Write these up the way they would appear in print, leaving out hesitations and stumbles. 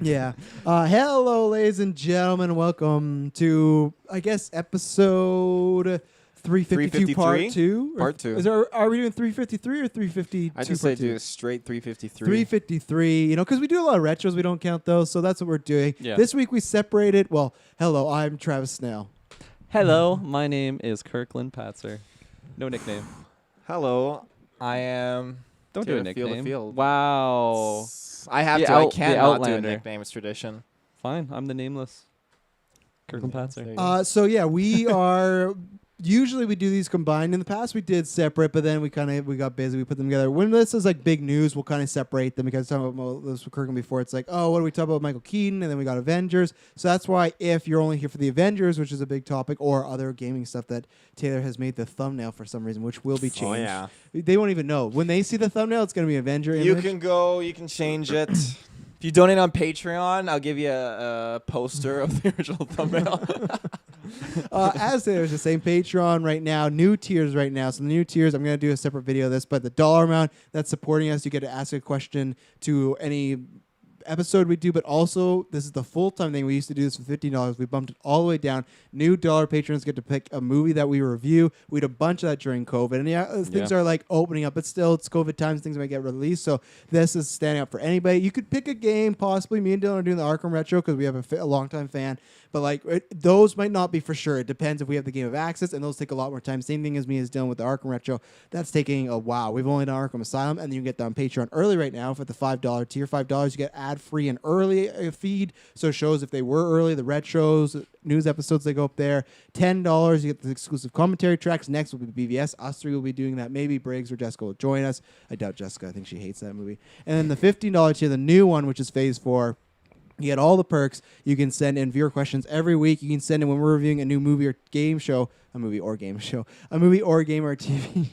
Yeah. Hello, ladies and gentlemen. Welcome to, I guess, episode 352 part 2. Part 2. Are we doing 353 or 352? I just say do straight 353. 353, because we do a lot of retros. We don't count those, so that's what we're doing. Yeah. This week we separated. Well, hello, I'm Travis Snell. Hello, my name is Kirklin Patzer. No nickname. Hello, I am... Don't Taylor do a nickname. Field. Wow. I have The to. I out- can't the not do a Outlander. nickname. It's tradition. Fine, I'm the nameless. Kirklin There Patzer. you go. So yeah, we are. Usually we do these combined. In the past we did separate, but then we got busy. We put them together. When this is like big news, we'll kind of separate them because some of this was Kirkland before. It's like, oh, what do we talk about Michael Keaton? And then we got Avengers. So that's why if you're only here for the Avengers, which is a big topic, or other gaming stuff that Taylor has made the thumbnail for some reason, which will be changed. Oh, yeah. They won't even know. When they see the thumbnail, it's going to be Avenger You image. can go. You can change it. If you donate on Patreon, I'll give you a poster of the original thumbnail. As there's the same Patreon right now, new tiers right now. So the new tiers, I'm going to do a separate video of this, but the dollar amount that's supporting us, you get to ask a question to any episode we do, but also this is the full-time thing. We used to do this for $15. We bumped it all the way down. New dollar patrons get to pick a movie that we review. We had a bunch of that during COVID, and things are like opening up, but still it's COVID times, things might get released, so this is standing up for anybody. You could pick a game, possibly. Me and Dylan are doing the Arkham Retro because we have a long-time fan, but like those might not be for sure. It depends if we have the Game of Access, and those take a lot more time. Same thing as me as Dylan with the Arkham Retro. That's taking a while. We've only done Arkham Asylum, and then you can get that on Patreon early right now for the $5 tier. $5, you get ad-free and early feed, so shows if they were early, the retros, news episodes, they go up there. $10, you get the exclusive commentary tracks. Next will be BVS. Us three will be doing that. Maybe Briggs or Jessica will join us. I doubt Jessica. I think she hates that movie. And then the $15 tier, the new one, which is Phase 4. You get all the perks. You can send in viewer questions every week. You can send in when we're reviewing a new movie or game show. A movie or game or TV.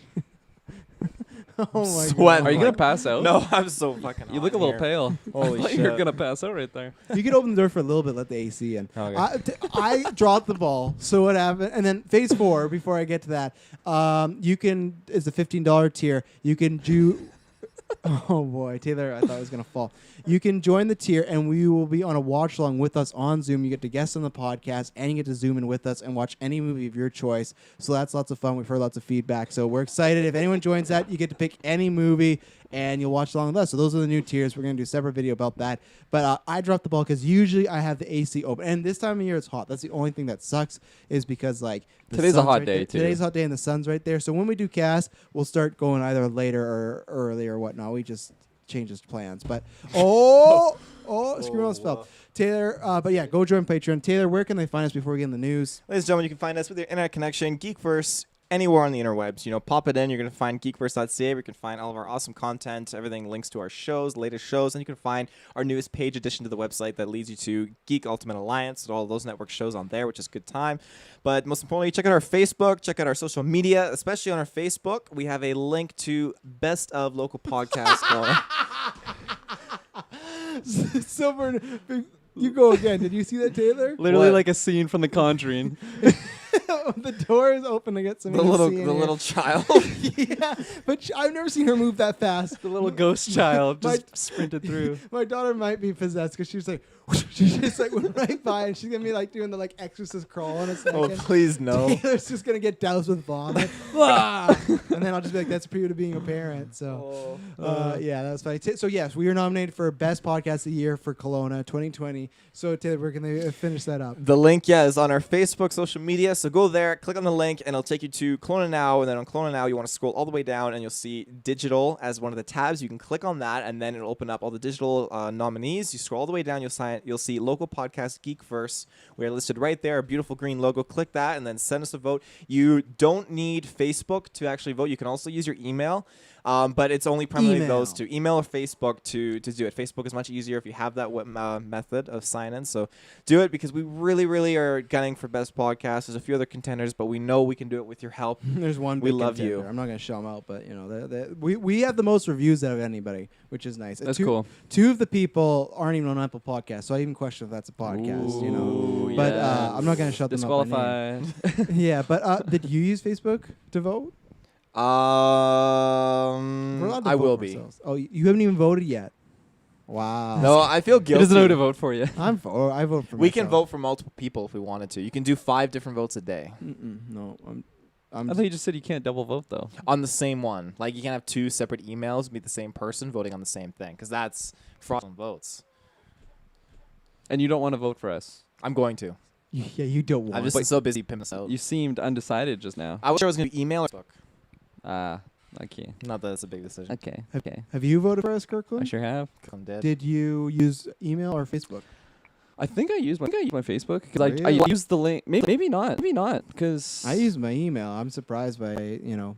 Oh my Sweat. God. Are you going to pass out? No, I'm so fucking hot You look a in little here. pale. Holy I thought shit. you were going to pass out right there. You can open the door for a little bit, let the AC in. Okay. I dropped the ball. So what happened? And then Phase 4, before I get to that, you can, is the $15 tier. You can do... Oh boy, Taylor, I thought I was going to fall. You can join the tier, and we will be on a watch along with us on Zoom. You get to guest on the podcast, and you get to zoom in with us and watch any movie of your choice. So that's lots of fun. We've heard lots of feedback. So we're excited. If anyone joins that, you get to pick any movie, and you'll watch along with us. So those are the new tiers. We're going to do a separate video about that. But I dropped the ball because usually I have the AC open. And this time of year, it's hot. That's the only thing that sucks is because, like, the Today's a sun's hot right day, there. too. Today's a hot day, and the sun's right there. So when we do cast, we'll start going either later or early or whatnot. We just change his plans. But, screw on spell. Taylor, but yeah, go join Patreon. Taylor, where can they find us before we get in the news? Ladies and gentlemen, you can find us with your internet connection, GeekVerse, anywhere on the interwebs. Pop it in. You're going to find geekverse.ca where you can find all of our awesome content, everything links to our shows, latest shows, and you can find our newest page addition to the website that leads you to Geek Ultimate Alliance and all of those network shows on there, which is a good time. But most importantly, check out our Facebook, check out our social media, especially on our Facebook. We have a link to Best of Local Podcast. Silver, you go again. Did you see that, Taylor? Literally What? like a scene from The Conjuring. The door is open to get some. The little child. Yeah, but I've never seen her move that fast. The little ghost child My- just sprinted through. My daughter might be possessed because she was like, she just like went right by, and she's gonna be like doing the like exorcist crawl in a second. Oh, please no. Taylor's just gonna get doused with vomit, and then I'll just be like, "That's for you to being a parent." So, yeah, that was funny. So yes, we are nominated for Best Podcast of the Year for Kelowna 2020. So Taylor, where can they finish that up? The link, is on our Facebook, social media. So go there, click on the link, and it'll take you to Kelowna Now. And then on Kelowna Now, you want to scroll all the way down, and you'll see digital as one of the tabs. You can click on that, and then it'll open up all the digital nominees. You scroll all the way down, you'll see local podcast GeekVerse. We are listed right there, a beautiful green logo. Click that, and then send us a vote. You don't need Facebook to actually vote. You can also use your email. But it's only primarily those two, email or Facebook, to do it. Facebook is much easier if you have that method of sign-in. So do it because we really, really are gunning for best podcast. There's a few other contenders, but we know we can do it with your help. There's one. We big love contender. you. I'm not gonna show them out, but we have the most reviews out of anybody, which is nice. That's cool. Two of the people aren't even on Apple Podcasts, so I even question if that's a podcast. Ooh, But yes. I'm not gonna shut them up. by name. Disqualified. Yeah, but did you use Facebook to vote? We're allowed to I vote will for be. ourselves. Oh, you haven't even voted yet. Wow. No, I feel He guilty. doesn't know who to vote for you. I vote for We can myself. vote for multiple people if we wanted to. You can do 5 different votes a day No, I thought you just said you can't double vote though. on the same one. Like, you can't have 2 separate emails with the same person voting on the same thing, because that's fraudulent votes. And you don't want to vote for us. I'm going to. Yeah, you don't want. I'm just so busy pimping this out. You seemed undecided just now. I wish I was going to email or Facebook. Okay. Not that it's a big decision. Okay. Okay. Have you voted for us, Kirkland? I sure have. I'm dead. Did you use email or Facebook? I think I used my Facebook because I Really? used the link. Maybe not because I used my email. I'm surprised by You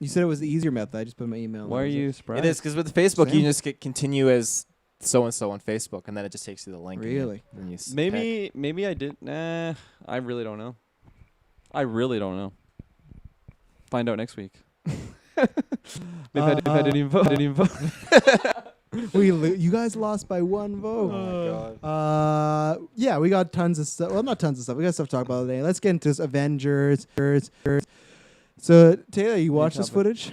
said it was the easier method. I just put my email. Why are you surprised? It is, because with Facebook, you Same. can just continue as so-and-so on Facebook, and then it just takes you the link. Really? And you pick. Maybe I did. Nah, I really don't know. Find out next week. If I didn't even vote. You guys lost by 1 vote. Oh my god. Yeah, we got tons of stuff. Well, not tons of stuff. We got stuff to talk about today. Let's get into this Avengers. So, Taylor, you watched this footage?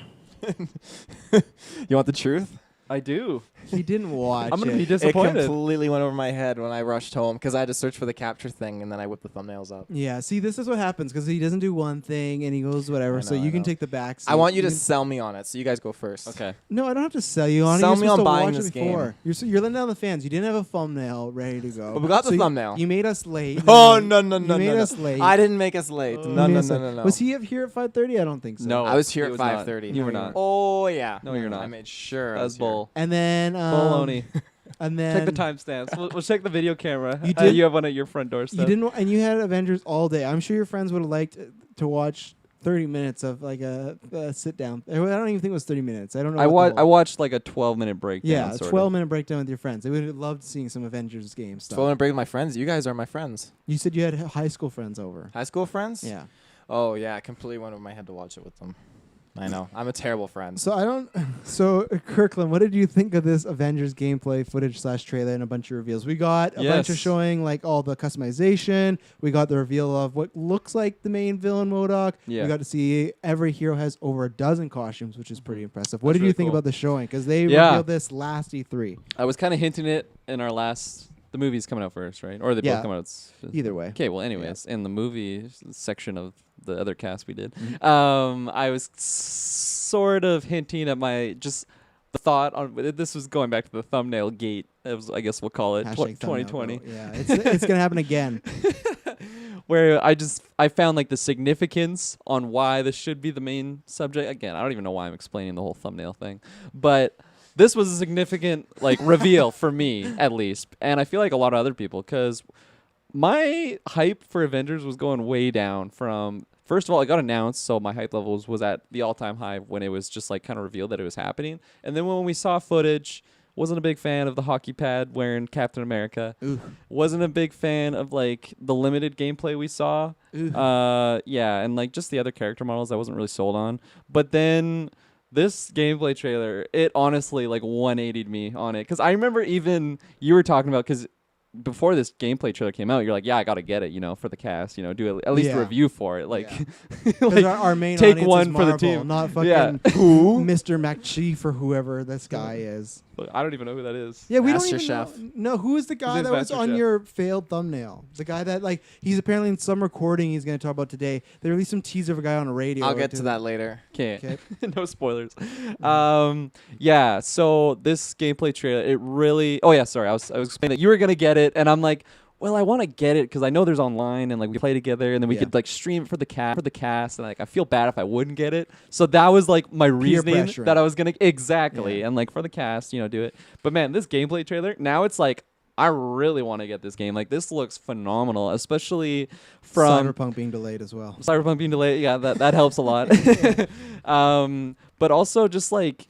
You want the truth? I do. He didn't watch I'm gonna it. be It disappointed. completely went over my head when I rushed home because I had to search for the capture thing, and then I whipped the thumbnails up. Yeah, see, this is what happens because he doesn't do one thing and he goes whatever. I So know, you I can know. take the back seat. I want you to sell me on it, so you guys go first. Okay. No, I don't have to sell you on it. Sell You're me supposed on to buying watch this it before. game. You're letting down the fans. You didn't have a thumbnail ready to go. But we got the So thumbnail. You made us late. Oh, no, no, You no, made no, us late. I didn't make us late. You No, made no, us no, late. no, no. Was he here at 5:30? I don't think so. No. I was here he at was not. 5:30. You were not. Oh, yeah. No, you're not. I made sure. I That's was here. bull. And then Baloney. And then Check the timestamps. We'll check the video camera. You did- You have one at your front you doorstep. didn't, and you had Avengers all day. I'm sure your friends would have liked to watch 30 minutes of like a sit down. I don't even think it was 30 minutes. I don't know. I watched like a 12-minute breakdown. Yeah, a sort 12-minute breakdown with your friends. They would have loved seeing some Avengers game stuff. 12 and break with my friends. You guys are my friends. You said you had high school friends over. High school friends? Yeah. Oh, yeah. I completely went over my head to watch it with them. I know. I'm a terrible friend. So I don't. So Kirkland, what did you think of this Avengers gameplay footage / trailer and a bunch of reveals? We got a bunch of Yes. showing like all the customization. We got the reveal of what looks like the main villain MODOK. Yeah. We got to see every hero has over a dozen costumes, which is pretty impressive. What That's did you really think cool. about the showing? Because they Yeah. revealed this last E3. I was kind of hinting it in our last. The movie's coming out first, right? Or they Yeah. both come out. Either way. Okay. Well, anyways, in the movie section of the other cast we did, Mm-hmm. I was sort of hinting at my just the thought on this was going back to the thumbnail gate. It was, I guess we'll call it Hashtag thumbnail 2020. vote. Yeah, it's gonna happen again. Where I found like the significance on why this should be the main subject. Again, I don't even know why I'm explaining the whole thumbnail thing, but this was a significant like reveal for me at least, and I feel like a lot of other people because my hype for Avengers was going way down from. First of all, it got announced, so my hype levels was at the all-time high when it was just like kind of revealed that it was happening. And then when we saw footage, wasn't a big fan of the hockey pad wearing Captain America. Ooh. Wasn't a big fan of like the limited gameplay we saw. Ooh. Yeah, and like just the other character models I wasn't really sold on. But then this gameplay trailer, it honestly like 180'd me on it. Because I remember even you were talking about, because before this gameplay trailer came out, you're like, yeah, I got to get it, for the cast, do at least Yeah. a review for it. Like, Because like our main take audience one is for the Marvel, team. not fucking Yeah. Mr. McChief or whoever this guy is. I don't even know who that is. Yeah, we Master don't even Chef. know. No, who is the guy Who's that was Master on Chef? your failed thumbnail? The guy that like he's apparently in some recording he's going to talk about today. They released some teaser of a guy on a radio. I'll get to that later. Can't. Okay. No spoilers. Yeah. So this gameplay trailer, it really. Oh yeah. Sorry, I was explaining that you were gonna get it, and I'm like, well, I want to get it because I know there's online and like we play together, and then we Yeah. could like stream it for the cast, and like I feel bad if I wouldn't get it. So that was like my reasoning pressuring. that I was gonna exactly, Yeah. and like for the cast, do it. But man, this gameplay trailer now it's like. I really want to get this game. Like, this looks phenomenal, especially from Cyberpunk being delayed as well. Cyberpunk being delayed, yeah, that helps a lot. But also just like,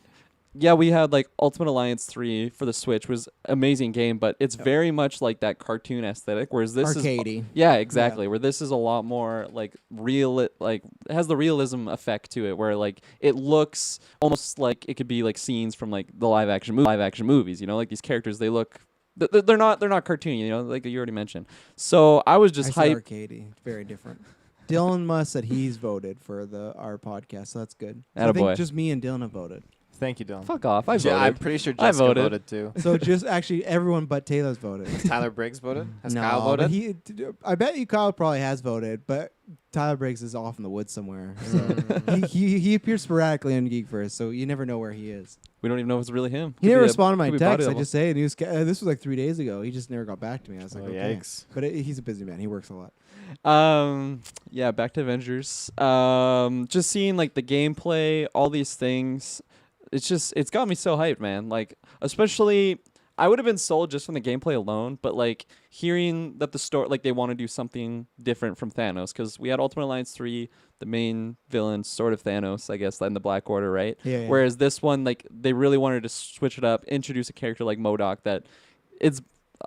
yeah, we had like Ultimate Alliance 3 for the Switch was amazing game, but it's very much like that cartoon aesthetic, whereas this Arcadey. is yeah, exactly. Where this is a lot more like real, like it has the realism effect to it, where like it looks almost like it could be like scenes from like the live action movies. Like these characters, they look. They're not cartoony, like you already mentioned. So I was just I said hyped. Arcadey. Very different. Dylan Musk said he's voted for our podcast, so that's good. So I think Attaboy. just me and Dylan have voted. Thank you, Dylan. Fuck off. I voted. I'm pretty sure I Jessica voted. voted too. So just actually everyone but Taylor's voted. Tyler Briggs voted. Has No, Kyle but voted? I bet you Kyle probably has voted, but Tyler Briggs is off in the woods somewhere. So he appears sporadically on GeekVerse, so you never know where he is. We don't even know if it's really him. He never responded to my could be text. body I double. just say this was like 3 days ago. He just never got back to me. I was like, Oh, okay. yikes. But he's a busy man. He works a lot. Yeah, back to Avengers. Just seeing like the gameplay, all these things. It's got me so hyped, man. Like, especially, I would have been sold just from the gameplay alone, but like hearing that the story, like they want to do something different from Thanos, because we had Ultimate Alliance 3, the main villain, sort of Thanos, I guess, in the Black Order, right? Yeah. Whereas this one, like, they really wanted to switch it up, introduce a character like MODOK that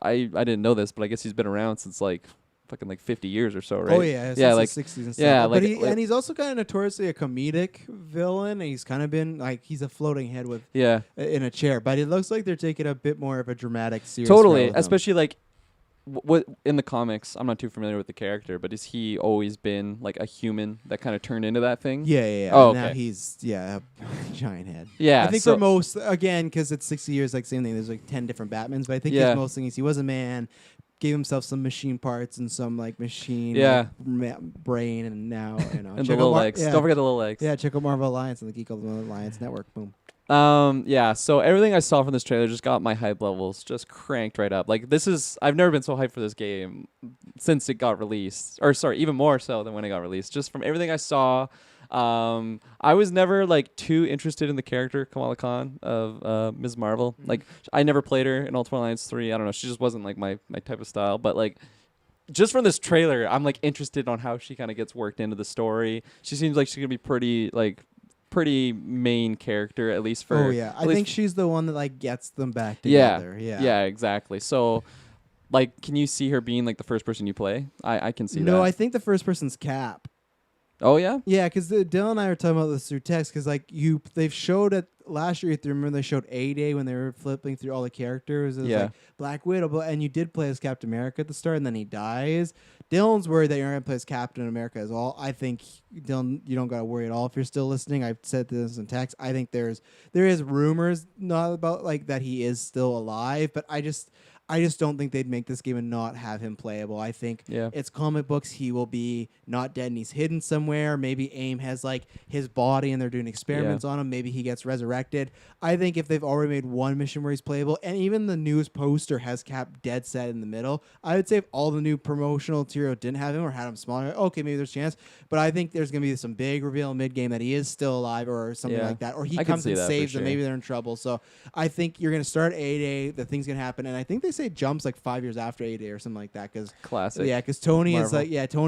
I didn't know this, but I guess he's been around since like fucking like 50 years or so, right? Oh yeah, yeah, like like 60s and stuff. yeah, but like- and he's also kind of notoriously a comedic villain. He's kind of been like he's a floating head with yeah, in a chair, but it looks like they're taking a bit more of a dramatic, serious. totally. route with him. Especially like what in the comics. I'm not too familiar with the character, but has he always been like a human that kind of turned into that thing? Yeah. Oh, Now okay. he's a giant head. Yeah, I think so- for most, again, because it's 60 years, like same thing. There's like 10 different Batmans, but I think Yeah. his most thing is he was a man, gave himself some machine parts and some like machine Yeah. brain, and now And the check out little legs. Yeah, Don't forget the little legs. yeah, check out Marvel Alliance and the Geek Alliance Network. Boom. Yeah, so everything I saw from this trailer just got my hype levels just cranked right up. Like, I've never been so hyped for this game since it got released. Or sorry, even more so than when it got released. Just from everything I saw, I was never like too interested in the character Kamala Khan of Ms. Marvel. Like, I never played her in Ultimate Alliance 3. I don't know, she just wasn't like my type of style, but like just from this trailer, I'm like interested on how she kind of gets worked into the story. She seems like she's going to be pretty main character, at least for. Oh yeah, I think she's the one that like gets them back Yeah, together. Yeah. yeah, exactly. So, like, can you see her being like the first person you play? I can see that. No, I think the first person's Cap. Oh yeah. Yeah, because Dylan and I were talking about this through text. Because like they've showed it last year. If you remember, they showed A-Day when they were flipping through all the characters. It was Yeah. like Black Widow, and you did play as Captain America at the start, and then he dies. Dylan's worried that you're gonna play as Captain America as well. I think Dylan, you don't gotta worry at all if you're still listening. I've said this in text. I think there is rumors not about like that he is still alive, but I just don't think they'd make this game and not have him playable. I think Yeah. it's comic books. He will be not dead and he's hidden somewhere. Maybe AIM has like his body and they're doing experiments on him. Maybe he gets resurrected. I think if they've already made one mission where he's playable, and even the news poster has Cap dead set in the middle, I would say if all the new promotional material didn't have him or had him smaller, okay, maybe there's a chance. But I think there's going to be some big reveal mid-game that he is still alive or something Yeah. like that. Or he I can comes see and that for saves them. sure. Maybe they're in trouble. So I think you're going to start A-Day. The thing's going to happen. And I think they say jumps like 5 years after A-Day or something like that. Cause, Classic. yeah, because Tony Marvel.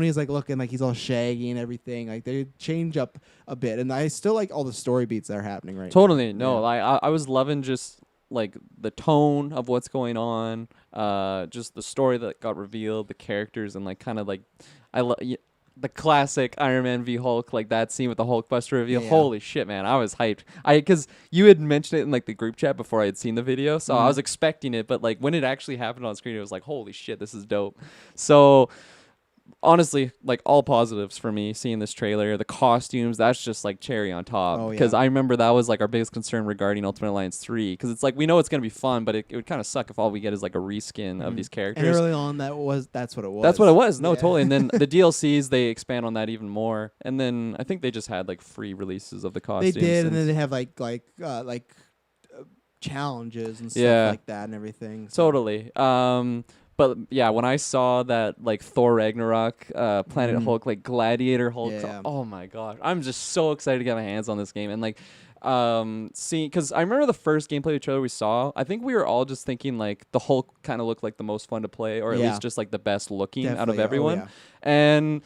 is like looking like he's all shaggy and everything. Like they change up a bit. And I still like all the story beats that are happening right Totally. now. No, Yeah. I was loving just like the tone of what's going on, just the story that got revealed, the characters, and like kind of like the classic Iron Man v Hulk, like that scene with the Hulkbuster reveal. Yeah. Holy shit, man! I was hyped. Because you had mentioned it in like the group chat before I had seen the video, so I was expecting it. But like when it actually happened on screen, it was like, holy shit, this is dope. So honestly, like all positives for me seeing this trailer. The costumes, that's just like cherry on top. Oh, Because yeah. I remember that was like our biggest concern regarding Ultimate Alliance 3. Because it's like we know it's gonna be fun, but it would kind of suck if all we get is like a reskin of these characters. And early on, that's what it was. That's what it was. No, Yeah. totally. And then the DLCs, they expand on that even more. And then I think they just had like free releases of the They costumes. did, and then they have challenges and stuff Yeah. like that and everything. So. Totally. But yeah, when I saw that like Thor Ragnarok, Planet Hulk, like Gladiator Hulk, Yeah. oh my god, I'm just so excited to get my hands on this game. And like, seeing, because I remember the first gameplay trailer we saw, I think we were all just thinking like the Hulk kind of looked like the most fun to play, or at Yeah. least just like the best looking out of Definitely. Oh, everyone. yeah. And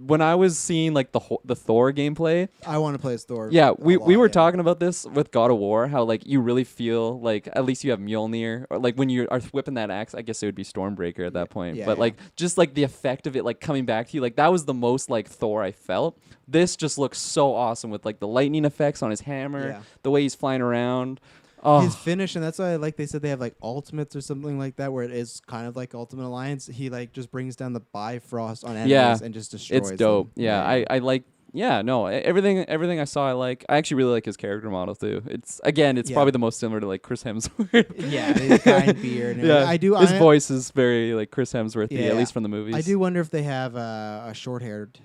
when I was seeing like the Thor gameplay, I want to play as Thor. yeah, a we lot, were yeah. talking about this with God of War, how like you really feel like at least you have Mjolnir, or like when you are whipping that axe, I guess it would be Stormbreaker at that point. Yeah, but yeah. like just like the effect of it like coming back to you, like that was the most like Thor I felt. This just looks so awesome with like the lightning effects on his hammer, Yeah. the way he's flying around. Oh, His finish, and that's why I like they said they have like ultimates or something like that, where it is kind of like Ultimate Alliance. He like just brings down the Bifrost on enemies Yeah. and just destroys it's dope. them. Yeah, I like Yeah, no, everything I saw I like. I actually really like his character model too. It's probably the most similar to like Chris Hemsworth. Yeah, the giant beard. And Yeah, I do. His voice is very like Chris Hemsworth, Yeah, at least from the movies. I do wonder if they have a short-haired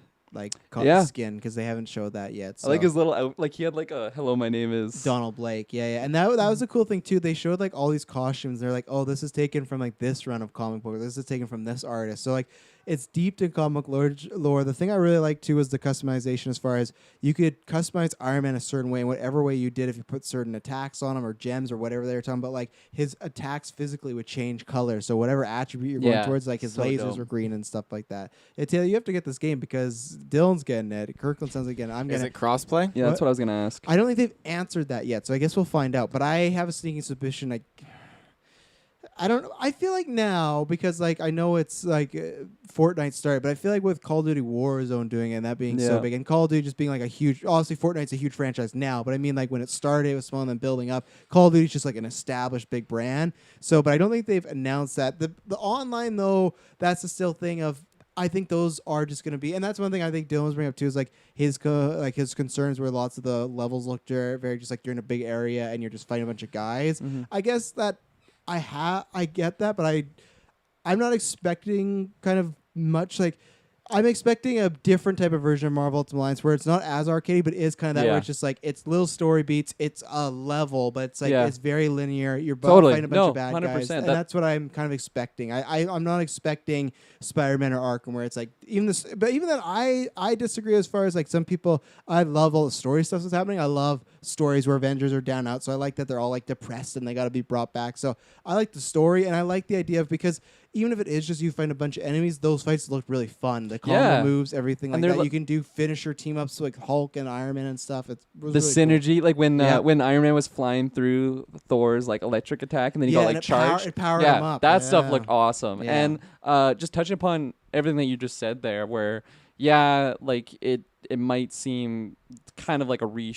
Yeah. skin because they haven't showed that yet. So. I like his little like he had like a hello, my name is Donald Blake. Yeah, and that was a cool thing too. They showed like all these costumes. They're like, oh, this is taken from like this run of comic book. This is taken from this artist. So like, it's deep in comic lore. The thing I really liked too was the customization, as far as you could customize Iron Man a certain way, in whatever way you did. If you put certain attacks on him or gems or whatever they were talking about, like his attacks physically would change color. So whatever attribute you're going towards, like his so lasers dope. were green and stuff like that. You have to get this game because Dylan's getting it. Kirkland sounds like getting it. I'm Is getting it crossplay? Yeah, that's what I was gonna ask. I don't think they've answered that yet, so I guess we'll find out. But I have a sneaking suspicion. I don't know. I feel like now, because like I know it's like Fortnite started, but I feel like with Call of Duty Warzone doing it and that being so big, and Call of Duty just being like a huge, obviously Fortnite's a huge franchise now, but I mean like when it started, it was small and then building up. Call of Duty's just like an established big brand. So, but I don't think they've announced that. The online though, that's the still thing of. I think those are just going to be, and that's one thing I think Dylan was bringing up too, is like his concerns where lots of the levels look very just like you're in a big area and you're just fighting a bunch of guys. Mm-hmm. I guess that I get that, but I'm not expecting kind of much like. I'm expecting a different type of version of Marvel Ultimate Alliance where it's not as arcadey, but is kind of that where it's just like it's little story beats, it's a level, but it's like it's very linear. You're fighting a bunch of bad 100%. guys, and that's what I'm kind of expecting. I'm not expecting Spider-Man or Arkham where it's like but even then I disagree as far as like some people. I love all the story stuff that's happening. I love stories where Avengers are down out, so I like that they're all like depressed and they got to be brought back. So I like the story and I like the idea of because. Even if it is just you find a bunch of enemies, those fights look really fun. The combo moves, everything like that. You can do finisher team ups like Hulk and Iron Man and stuff. It was the really synergy, like when Iron Man was flying through Thor's like electric attack, and then he got like charged. It powered him up. That stuff looked awesome. Yeah. And just touching upon everything that you just said there, where like it might seem kind of like a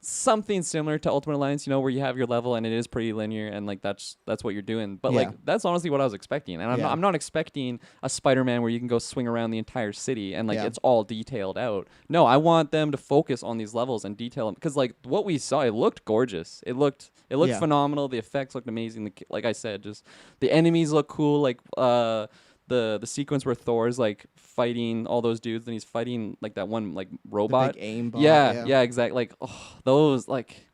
something similar to Ultimate Alliance, where you have your level and it is pretty linear and like that's what you're doing. But like that's honestly what I was expecting. And I'm not expecting a Spider-Man where you can go swing around the entire city and like it's all detailed out. No, I want them to focus on these levels and detail them because like what we saw, it looked gorgeous. It looked phenomenal. The effects looked amazing. Like I said, just the enemies look cool. Like the sequence where Thor's like fighting all those dudes and he's fighting like that one like robot. The big aimbot. Yeah, exactly. Like those like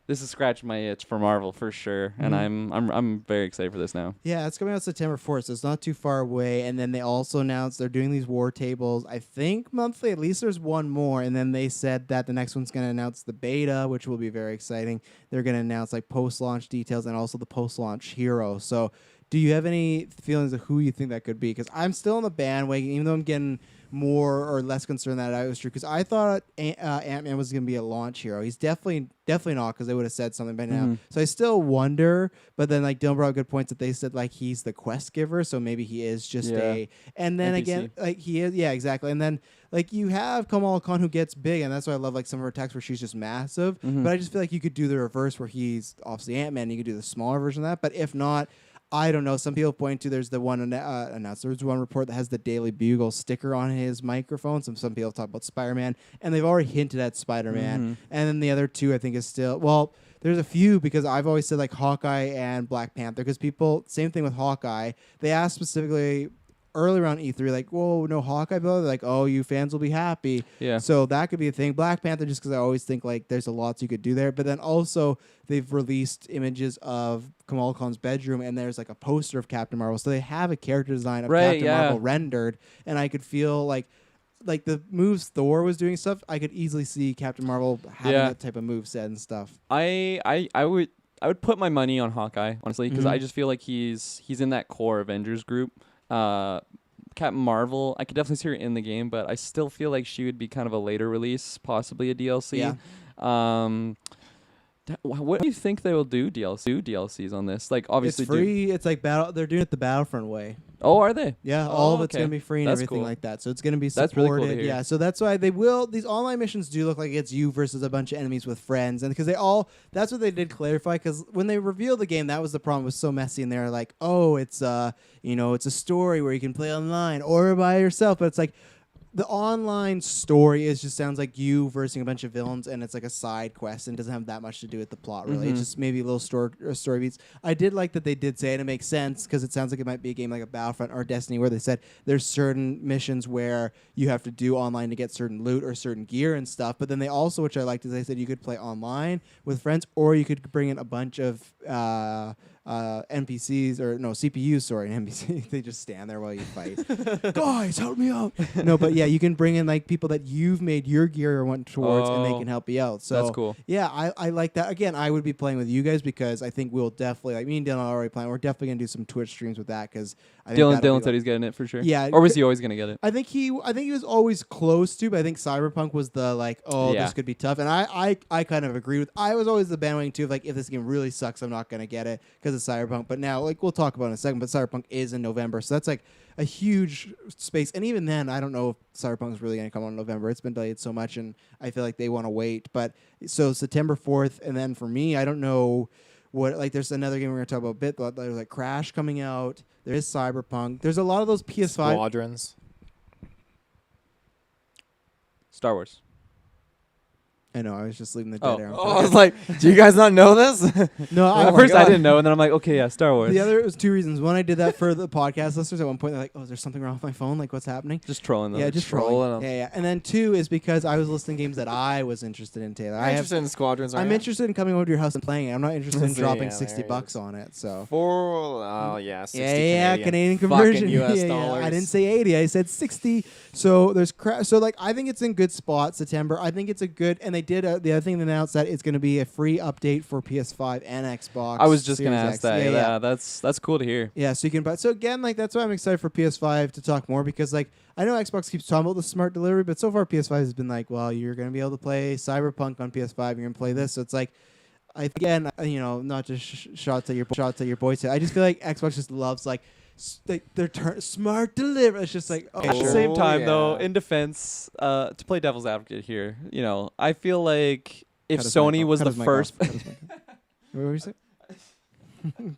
this is scratching my itch for Marvel for sure, and I'm very excited for this now. Yeah, it's coming out September 4th, so it's not too far away. And then they also announced they're doing these war tables. I think monthly. At least there's one more. And then they said that the next one's going to announce the beta, which will be very exciting. They're going to announce like post-launch details and also the post-launch hero. So. Do you have any feelings of who you think that could be? Because I'm still on the bandwagon, even though I'm getting more or less concerned that I was true. Because I thought Ant-Man was going to be a launch hero. He's definitely not, because they would have said something by now. So I still wonder. But then like Dylan brought up good points that they said like he's the quest giver, so maybe he is just a. And then NPC. Again, like he is, exactly. And then like you have Kamala Khan who gets big, and that's why I love like some of her attacks where she's just massive. But I just feel like you could do the reverse where he's obviously Ant-Man. And you could do the smaller version of that. But if not. I don't know. Some people point to there's the one announced. There's one report that has the Daily Bugle sticker on his microphone. Some people talk about Spider-Man, and they've already hinted at Spider-Man. And then the other two, I think, is still there's a few because I've always said like Hawkeye and Black Panther because people same thing with Hawkeye. They asked specifically. Early around E3, like, whoa, no Hawkeye, though. They're like, oh, you fans will be happy. Yeah. So that could be a thing. Black Panther, just because I always think, like, there's a lot you could do there. But then also, they've released images of Kamala Khan's bedroom, and there's, like, a poster of Captain Marvel. So they have a character design of Captain Marvel rendered. And I could feel, like the moves Thor was doing stuff, I could easily see Captain Marvel having that type of move set and stuff. I would put my money on Hawkeye, honestly, because I just feel like he's in that core Avengers group. Captain Marvel, I could definitely see her in the game, but I still feel like she would be kind of a later release, possibly a DLC. Yeah. What do you think they will do DLCs on this? Like obviously it's free. It's like they're doing it the Battlefront way. Oh, are they? Yeah, all of it's gonna be free and everything like that. So it's gonna be supported. That's really cool to hear. Yeah, so that's why they will. These online missions do look like it's you versus a bunch of enemies with friends, and because that's what they did clarify. Because when they revealed the game, that was the problem. It was so messy, and they're like, oh, it's it's a story where you can play online or by yourself. But it's like. the online story just sounds like you versing a bunch of villains, and it's like a side quest and doesn't have that much to do with the plot, really. It's just maybe a little story beats. I did like that they did say, and it makes sense because it sounds like it might be a game like a Battlefront or Destiny where they said there's certain missions where you have to do online to get certain loot or certain gear and stuff. But then they also, which I liked, is they said you could play online with friends, or you could bring in a bunch of NPCs or no CPUs, sorry, an NPC. They just stand there while you fight. Guys, help me out. No, but yeah, you can bring in like people that you've made your gear went towards, and they can help you out. So that's cool. Yeah, I like that. Again, I would be playing with you guys because I think we'll definitely, like me and Dylan are already playing. We're definitely gonna do some Twitch streams with that because Dylan said he's getting it for sure. Yeah, or was he always gonna get it? I think he was always close to, but I think Cyberpunk was the like, this could be tough, and I kind of agree with. I was always the bandwagon too of like, if this game really sucks, I'm not gonna get it because it's Cyberpunk. But now, like we'll talk about it in a second, but Cyberpunk is in November, so that's like a huge space. And even then, I don't know if Cyberpunk is really going to come out in November. It's been delayed so much, and I feel like they want to wait. But so September 4th, and then for me, I don't know what. Like, there's another game we're going to talk about a bit, but there's like Crash coming out. There is Cyberpunk. There's a lot of those PS5 Squadrons. Star Wars. I know. I was just leaving the dead air. I was like, do you guys not know this? No, At first I didn't know, and then I'm like, okay, yeah, Star Wars. The other was two reasons. One, I did that for the podcast listeners. At one point, they're like, "Oh, is there something wrong with my phone? Like, what's happening?" Just trolling them. Yeah, just trolling them. Yeah. And then two is because I was listing games that I was interested in, Taylor. I'm interested in Squadrons. I'm interested in coming over to your house and playing it. I'm not interested in dropping $60 on it. So. 60 Canadian conversion. US dollars. I didn't say 80. I said 60. So there's so like I think it's in good spot. September. I think it's a good. And they did the other thing they announced that it's going to be a free update for PS5 and Xbox. I was just going to ask that. Yeah, that's cool to hear. Yeah, so you can buy. So again, like that's why I'm excited for PS5 to talk more because like I know Xbox keeps talking about the smart delivery, but so far PS5 has been like, well, you're going to be able to play Cyberpunk on PS5. You're going to play this, so it's like. Not just shots at your boys. I just feel like Xbox just loves like their smart delivery. It's just like at the same time though, in defense, to play devil's advocate here, I feel like if Sony was the first. What were you saying?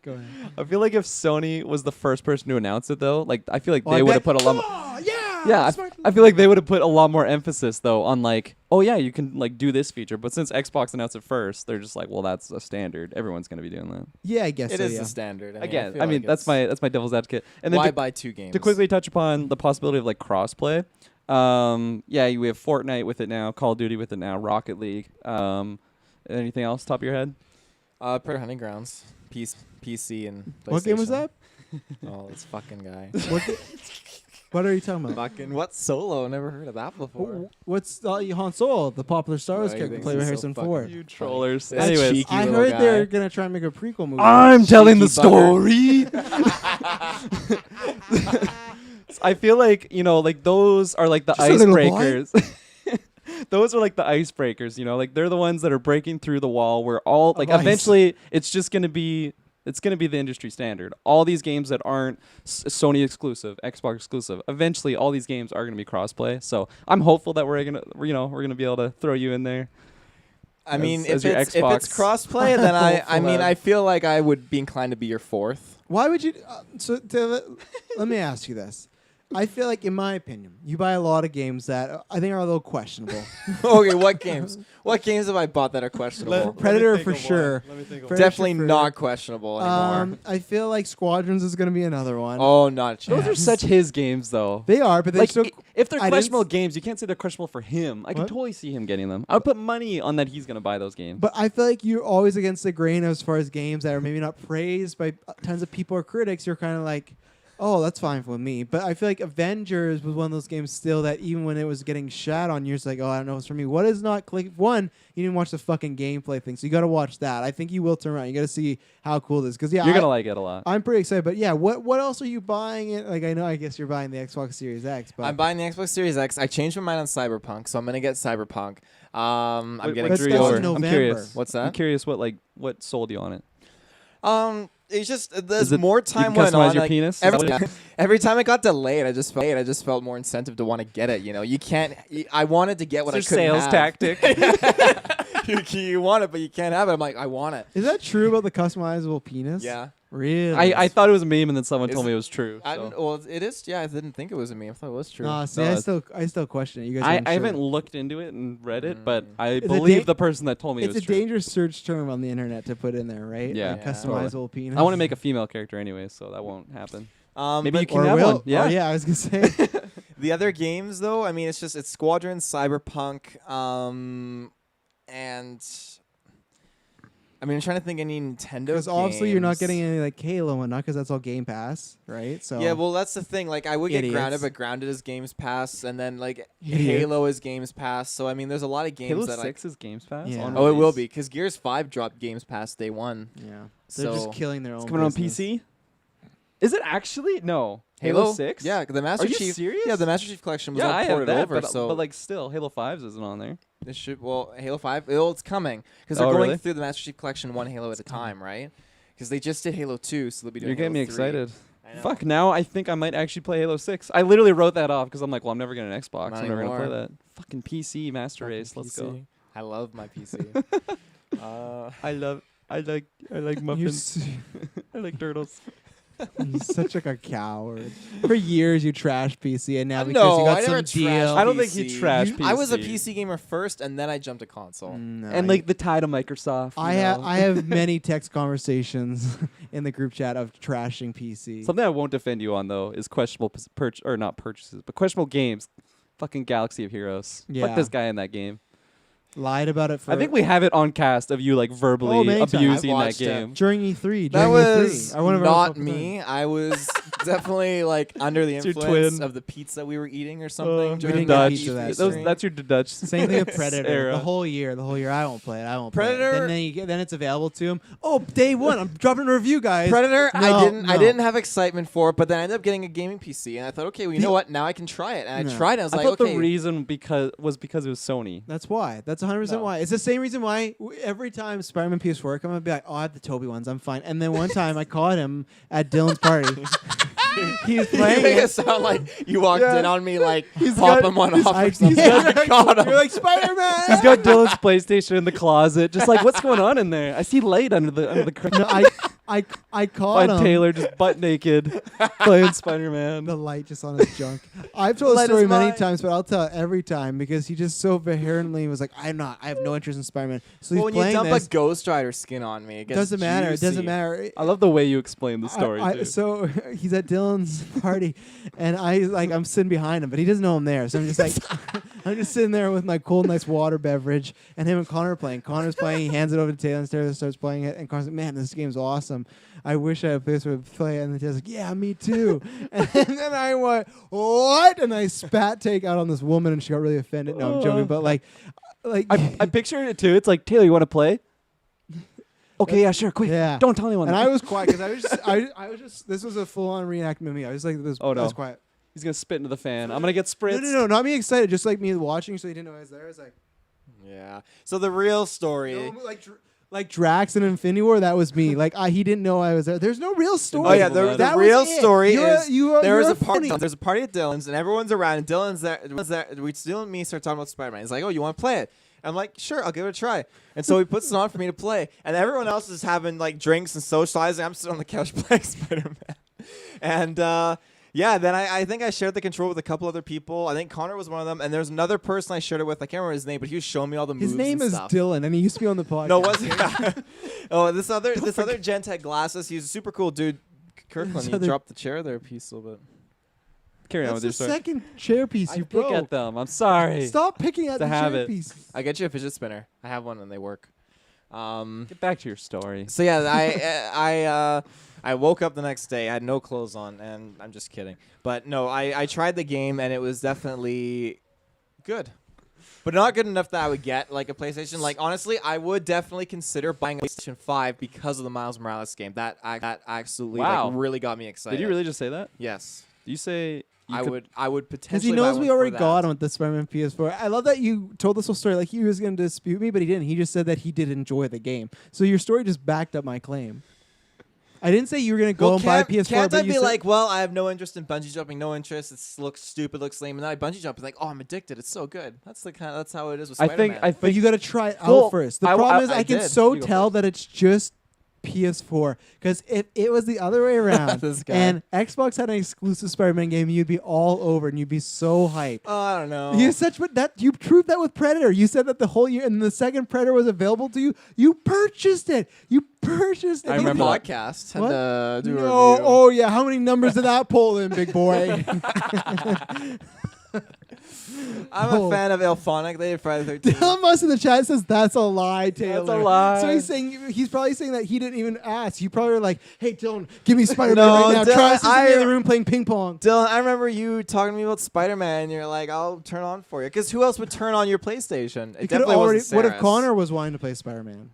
Go ahead. I feel like if Sony was the first person to announce it though, like I feel like they would have put a lot. Yeah, I feel like they would have put a lot more emphasis though on like, oh yeah, you can like do this feature. But since Xbox announced it first, they're just like, well, that's a standard. Everyone's gonna be doing that. Yeah, I guess it is the standard. I mean that's my devil's advocate. And then why buy two games? To quickly touch upon the possibility of like crossplay. We have Fortnite with it now, Call of Duty with it now, Rocket League. Anything else top of your head? Predator Hunting Grounds, PC and PlayStation. What game was that? Oh, this fucking guy. What are you talking about? Fucking what Solo? Never heard of that before. What's Han Solo, the popular Star Wars character played by Harrison Ford? You trollers. Anyways, I heard they're gonna try and make a prequel movie. I'm telling the story. I feel like like those are like the icebreakers. Those are like the icebreakers. Like they're the ones that are breaking through the wall. Where all like eventually it's just gonna be. It's going to be the industry standard. All these games that aren't Sony exclusive, Xbox exclusive, eventually all these games are going to be crossplay. So I'm hopeful that we're going to be able to throw you in there. I mean, if it's crossplay, then I feel like I would be inclined to be your fourth. Why would you? Let me ask you this. I feel like, in my opinion, you buy a lot of games that I think are a little questionable. Okay, what games? What games have I bought that are questionable? Predator for sure. Definitely not questionable anymore. I feel like Squadrons is going to be another one. Oh, not a chance. Those are such his games, though. They are, but they still. If they're questionable games, you can't say they're questionable for him. I can totally see him getting them. I would put money on that he's going to buy those games. But I feel like you're always against the grain as far as games that are maybe not praised by tons of people or critics. You're kind of like, oh, that's fine with me. But I feel like Avengers was one of those games still that even when it was getting shat on, you're just like, oh, I don't know if it's for me. What is not click? One, you didn't watch the fucking gameplay thing, so you got to watch that. I think you will turn around. You got to see how cool it is. Because, yeah, you're going to like it a lot. I'm pretty excited. But, yeah, what else are you buying? I guess you're buying the Xbox Series X. But I'm buying the Xbox Series X. I changed my mind on Cyberpunk, so I'm going to get Cyberpunk. I'm getting I'm curious. What's that? I'm curious what sold you on it. It's just there's more time went on. Your like, penis? Every time it got delayed, I just felt more incentive to want to get it. You can't. I wanted to get what I couldn't sales have. Tactic. You want it, but you can't have it. I'm like, I want it. Is that true about the customizable penis? Yeah. Really? I thought it was a meme, and then someone told me it was true. I so. didn't, well, it is. Yeah, I didn't think it was a meme. I thought it was true. See, No, I still question it. You guys, I aren't sure. haven't looked into it and read it, but I It's a believe da- the person that told me it It's was a true. dangerous search term on the internet to put in there, right? Yeah. Like Yeah. customizable penis. I want to make a female character anyway, so that won't happen. Maybe But you can or have will. one. Yeah. Or, yeah, I was gonna say. the other games, though, I mean, it's Squadron, Cyberpunk, and I mean, I'm trying to think any Nintendo. Because obviously you're not games. getting any like Halo and not because that's all Game Pass, right? So Yeah, well, that's the thing. Like, I would get Grounded, Idiots. but Grounded is Games Pass, and then like Idiots. Halo is Games Pass. So I mean, there's a lot of games Halo that 6 is Games Pass. Yeah. on Oh, it will release? be because Gears 5 dropped Games Pass day one. yeah, they're So just killing their own. It's coming on business. PC. Is it actually? No. Halo 6? Yeah, the Master Are you Chief. serious? Yeah, the Master Chief collection was Yeah, all I have ported that, over. but, so but like still, Halo 5 isn't on there. it should. Well, Halo 5. It's coming because they're Oh, going really? through the Master Chief collection one Halo at a time, right? Because they just did Halo 2, so they'll be doing. You're getting me Halo 3. excited. I know. Fuck, now I think I might actually play Halo 6. I literally wrote that off because I'm like, well, I'm never getting an Xbox. Not I'm never going to play anymore. that. Fucking PC Master Fucking Race. Let's PC. go. I love my PC. I like You're, muffins. I like turtles. you're such like a coward. For years you trashed PC, and now because No, you got I never some deal. trashed I don't think he PC. trashed I was a PC. PC gamer first, and then I jumped to console. No, And like the tie to Microsoft. I have many text conversations in the group chat of trashing PC. Something I won't defend you on though is questionable not purchases, but questionable games. Fucking Galaxy of Heroes. Yeah. Fuck this guy in that game. Lied about it for. I think we have it on cast of you like verbally many times. abusing I've that watched it. game. during E3. That during was E3, one of our not fucking me. I was definitely like under the It's your influence twin. of the pizza we were eating or something. we during didn't the get Dutch. pizza that E3. stream. That's your Dutch. Same thing with Predator. era. The whole year. I won't play it. I won't Predator- play it. Then you get, then it's available to him. Oh, day one. I'm dropping a review, guys. Predator, No, I no. didn't have excitement for it, but then I ended up getting a gaming PC, and I thought, okay, well, you know what? Now I can try it. And I No. tried it. I was I like, thought okay. the reason was because it was Sony. That's why. That's 100% No. why. It's the same reason why every time Spider-Man PS4 come, I'm gonna be like, oh, I have the Toby ones. I'm fine. And then one time I caught him at Dylan's party. He's You playing make it. it sound like you walked Yeah. in on me like He's popping got- one he's- off or he's something. got- I caught him. You're like Spider-Man. He's got Dylan's PlayStation in the closet, just like what's going on in there? I see light under the curtain. No, I caught Find him. Taylor just butt naked playing Spider-Man. The light just on his junk. I've told the Light story is many mine. times, but I'll tell it every time because he just so vehemently was like, I have no interest in Spider-Man. So he's Well, when you playing dump this. a Ghost Rider skin on me, it gets Doesn't matter. It doesn't juicy. matter. I love the way you explain the story too. So he's at Dylan's party, and I'm sitting behind him, but he doesn't know I'm there. So I'm just like, I'm just sitting there with my cold, nice water beverage, and him and Connor are playing. Connor's playing. He hands it over to Taylor, and Taylor starts playing it, and Connor's like, "Man, this game's awesome. I wish I had a place where to play it." And then Taylor's like, "Yeah, me too." And then I went, "What?" And I spat take out on this woman, and she got really offended. No, I'm joking, but like. I picture it too. It's like, Taylor, you want to play? Okay, yeah, sure. Quick, Yeah. don't tell anyone. And I was quiet because I was just this was a full on reenactment of me. I was like this. Oh, no. I was quiet. He's gonna spit into the fan. I'm gonna get spritzed. No, not me excited. Just like me watching, so he didn't know I was there. I was like, Yeah. So the real story. no, like Drax in Infinity War. That was me. Like he didn't know I was there. There's no real story. Oh yeah, the That real was it. story You're is there was you're a party. funny. There's a party at Dylan's, and everyone's around. And Dylan's there. Dylan and me start talking about Spider-Man. He's like, "Oh, you want to play it?" I'm like, "Sure, I'll give it a try." And so he puts it on for me to play, and everyone else is having like drinks and socializing. I'm sitting on the couch playing Spider-Man, and yeah, then I think I shared the control with a couple other people. I think Connor was one of them, and there's another person I shared it with. I can't remember his name, but he was showing me all the moves. His name and is stuff. Dylan, and he used to be on the podcast. No, was it? Oh, this other gent had glasses. He's a super cool dude. Kirklin, This you other- dropped the chair there a piece a little bit. Carry on That's with the your story. second chair piece I you pick broke. at them. I'm sorry. Stop picking at To the have chair it. pieces. I get you a fidget spinner. I have one and they work. Get back to your story. So yeah, I woke up the next day. I had no clothes on, and I'm just kidding. But no, I tried the game, and it was definitely good, but not good enough that I would get like a PlayStation. Like honestly, I would definitely consider buying a PlayStation 5 because of the Miles Morales game. That absolutely Wow. like, really got me excited. Did you really just say that? Yes. Did you say I would Because potentially. he knows buy we one for already that. got him with the Spider-Man PS4. I love that you told this whole story like he was going to dispute me, but he didn't. He just said that he did enjoy the game. So your story just backed up my claim. I didn't say you were going to go and buy a PS4. Can't but I you be said, like, well, I have no interest in bungee jumping, no interest. It looks stupid, looks lame, and then I bungee jump and like, oh, I'm addicted. It's so good. That's how it is with I Spider-Man. think but you got to try it out Well, first. The I- problem I- is I I can did. so You go tell first. that it's just PS4. Because if it was the other way around This guy. and Xbox had an exclusive Spider-Man game, you'd be all over and you'd be so hyped. Oh, I don't know. You proved that with Predator. You said that the whole year, and the second Predator was available to you. You purchased it. You purchased it. I The remember that. podcast had What? to do a No. review. Oh yeah. How many numbers did that pull in, big boy? I'm Oh. a fan of Elphonic. They did Friday the 13th. Dylan Musk in the chat says that's a lie, Taylor. That's a lie. So he's probably saying that he didn't even ask. You probably were like, "Hey, Dylan, give me Spider-Man No, right now. Dylan, Try us in the other room playing ping pong." Dylan, I remember you talking to me about Spider-Man. And you're like, I'll turn on for you. Because who else would turn on your PlayStation? It You could've definitely wasn't What if Saris. Connor was wanting to play Spider-Man?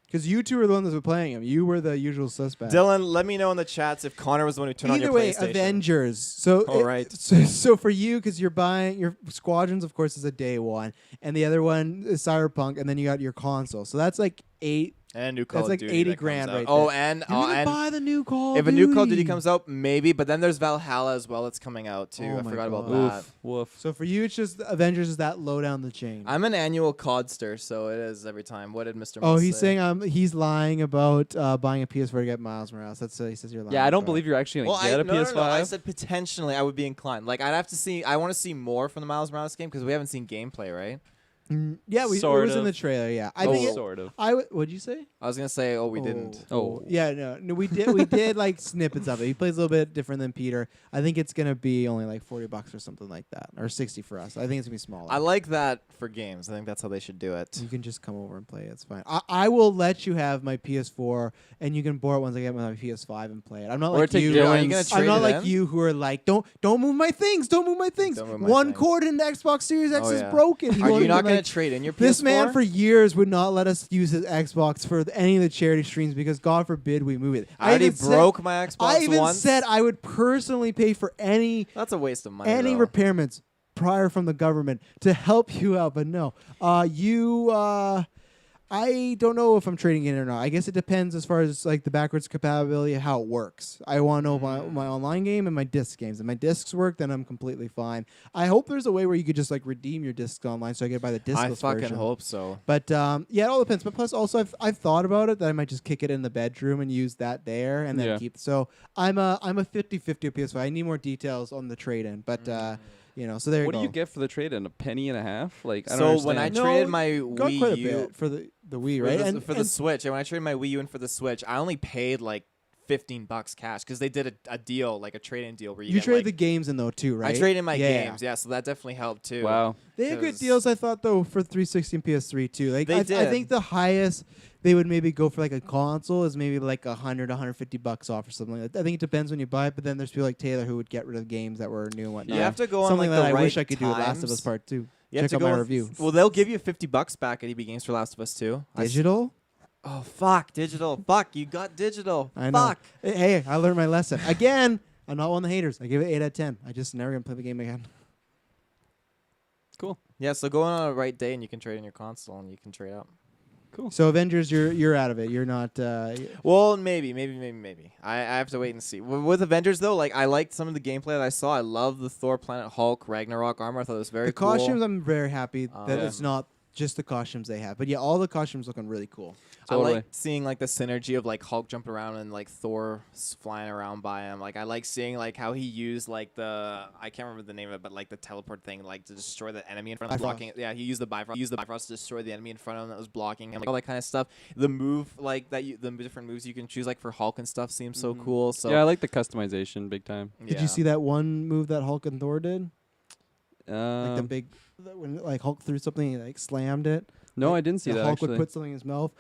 Because you two were the ones that were playing him. You were the usual suspect. Dylan, let me know in the chats if Connor was the one who turned on Either your way, PlayStation. Avengers. So, Oh, right. So for you, because you're buying your Squadrons, of course, is a day one, and the other one is Cyberpunk, and then you got your console. So that's like $8. And new Call That's of like Duty 80 that comes grand out. right Oh, there. and You're gonna and buy the new Call. if a new Call of Duty comes out, maybe. But then there's Valhalla as well. That's coming out too. Oh I my forgot about God. that. Oof. Woof. So for you, it's just Avengers is that low down the chain. I'm an annual codster, so it is every time. What did Mr. Oh, Musk he's say? saying he's lying about buying a PS4 to get Miles Morales. That's he says you're lying. Yeah, I don't about. believe you're actually Well, gonna get a no, PS5. no, no. I said potentially I would be inclined. Like I'd have to see. I want to see more from the Miles Morales game because we haven't seen gameplay, right? Yeah, it Sort was in of. the trailer. Yeah, I Oh, think. sort of. What'd you say? I was gonna say, we didn't. Oh. Yeah, no, we did. We did like snippets of it. He plays a little bit different than Peter. I think it's gonna be only like $40 or something like that, or 60 for us. I think it's gonna be smaller. I like that for games. I think that's how they should do it. You can just come over and play. It's fine. I will let you have my PS4, and you can borrow it once I get my PS5 and play it. I'm not Or like take you. Dylan's- Are you gonna I'm trade not it like in? you who are like, don't move my things. Don't move my things. Don't move my One things. cord in the Xbox Series X Oh, is yeah. broken. He Are won't you not even, gonna like, trade in your PS4? This man for years would not let us use his Xbox for any of the charity streams because God forbid we move it. I already even said- broke my Xbox I even once. said I would personally pay for any That's a waste of money. any though. repairments prior from the government to help you out. But no, I don't know if I'm trading in or not. I guess it depends as far as like the backwards compatibility of how it works. I want to know my online game and my disc games. If my discs work, then I'm completely fine. I hope there's a way where you could just like redeem your discs online so I can buy the discless I fucking version. hope so. But yeah, it all depends. But plus, also, I've thought about it that I might just kick it in the bedroom and use that there, and then Yeah. keep. So I'm a 50-50 of PS5. I need more details on the trade-in, but so there you What go. do you get for the trade-in? A penny and a half? Like, I So don't when I understand. traded my got Wii quite a U bit for the Wii, for right? the, and for the Switch, and when I traded my Wii U in for the Switch, I only paid like $15 cash because they did a deal, like a trade-in deal where you you get, traded like, the games in though too, right? I traded in my Yeah. games, yeah. So that definitely helped too. Wow. They had good 'Cause- deals, I thought, though, for 360 and PS3 too. Like They I did. think the highest they would maybe go for like a console is maybe like $100-$150 off or something. Like that. I think it depends when you buy it, but then there's people like Taylor who would get rid of games that were new and whatnot. You have to go on something like that the I wish right I could do with Last of Us times. Part 2. You have Check to out go my with- review. Well, they'll give you $50 back at EB Games for Last of Us 2. Digital? Oh fuck, digital. Fuck, you got digital. I know. Fuck. Hey, I learned my lesson. Again, I'm not one of the haters. I give it 8 out of 10. I just never gonna play the game again. Cool. Yeah, so go on a right day and you can trade in your console and you can trade up. Cool. So Avengers, you're out of it. You're not. Well, maybe. I have to wait and see. With Avengers though, like I liked some of the gameplay that I saw. I love the Thor, Planet Hulk, Ragnarok armor. I thought it was very The cool. costumes, I'm very happy that Yeah. it's not just the costumes they have. But yeah, all the costumes looking really cool. Totally. I like seeing like the synergy of like Hulk jumping around and like Thor flying around by him. Like I like seeing like how he used like I can't remember the name of it, but like the teleport thing like to destroy the enemy in front of him. Bifrost. Blocking. Yeah, he used the Bifrost to destroy the enemy in front of him that was blocking him. Like all that kind of stuff. The move like the different moves you can choose like for Hulk and stuff seems so cool. So Yeah, I like the customization big time. Did you see that one move that Hulk and Thor did? Like the Um, big, when like Hulk threw something, he like slammed it. no, Like, I didn't see the that Hulk actually. would put something in his mouth.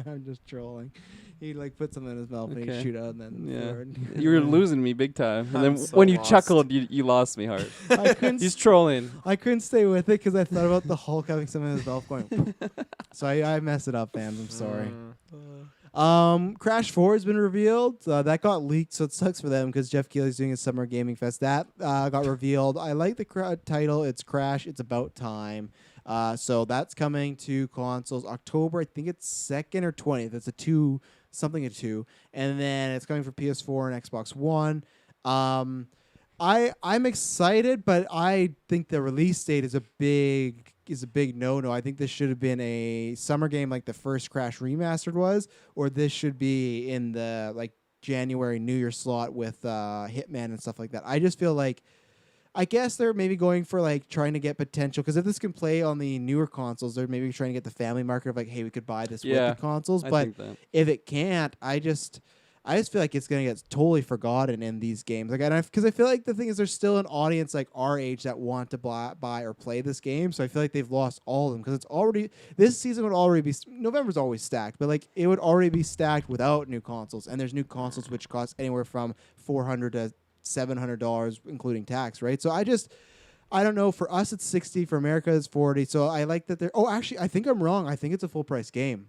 I'm just trolling. He'd like put something in his mouth and he'd Okay. shoot out and then Yeah. throw it. You were losing me big time, and I'm then so when you lost. chuckled, you lost me hard. I couldn't. He's trolling. I couldn't stay with it because I thought about the Hulk having something in his mouth going. So I messed it up, fans. I'm sorry. Crash 4 has been revealed. That got leaked, so it sucks for them because Jeff Keighley's doing a Summer Gaming Fest. That got revealed. I like the title. It's Crash. It's About Time. So that's coming to consoles October. I think it's 2nd or 20th. It's a 2, something a 2. And then it's coming for PS4 and Xbox One. I'm excited, but I think the release date is a big is a big no. I think this should have been a summer game like the first Crash Remastered was, or this should be in the like January New Year slot with Hitman and stuff like that. I just feel like, I guess they're maybe going for like trying to get potential, because if this can play on the newer consoles, they're maybe trying to get the family market of like, hey, we could buy this with the consoles. I But think that. if it can't, I just feel like it's gonna get totally forgotten in these games. Like, because I feel like the thing is, there's still an audience like our age that want to buy or play this game. So I feel like they've lost all of them, because it's already, this season would already be, November's always stacked, but like it would already be stacked without new consoles. And there's new consoles which cost anywhere from $400 to $700 including tax, right? So I don't know. For us, it's 60. For America, it's 40. So I like that they're. Oh, actually, I think I'm wrong. I think it's a full price game.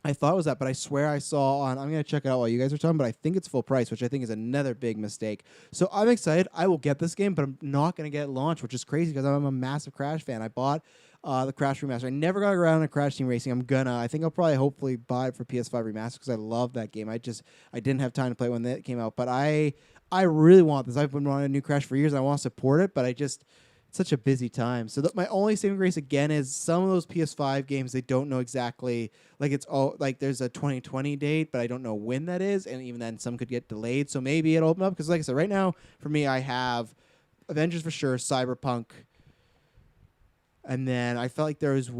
I thought it was that, but I swear I saw on. I'm gonna check it out while you guys are talking, but I think it's full price, which I think is another big mistake. So I'm excited. I will get this game, but I'm not gonna get it launched, which is crazy because I'm a massive Crash fan. I bought the Crash Remaster. I never got around to Crash Team Racing. I think I'll probably hopefully buy it for PS5 Remaster because I love that game. I didn't have time to play it when it came out, but I really want this. I've been wanting a new Crash for years, and I want to support it, but it's such a busy time. So my only saving grace again is some of those PS5 games, they don't know exactly, like it's all like there's a 2020 date, but I don't know when that is, and even then some could get delayed. So maybe it'll open up, because like I said, right now for me I have Avengers for sure, Cyberpunk, and then I felt like there was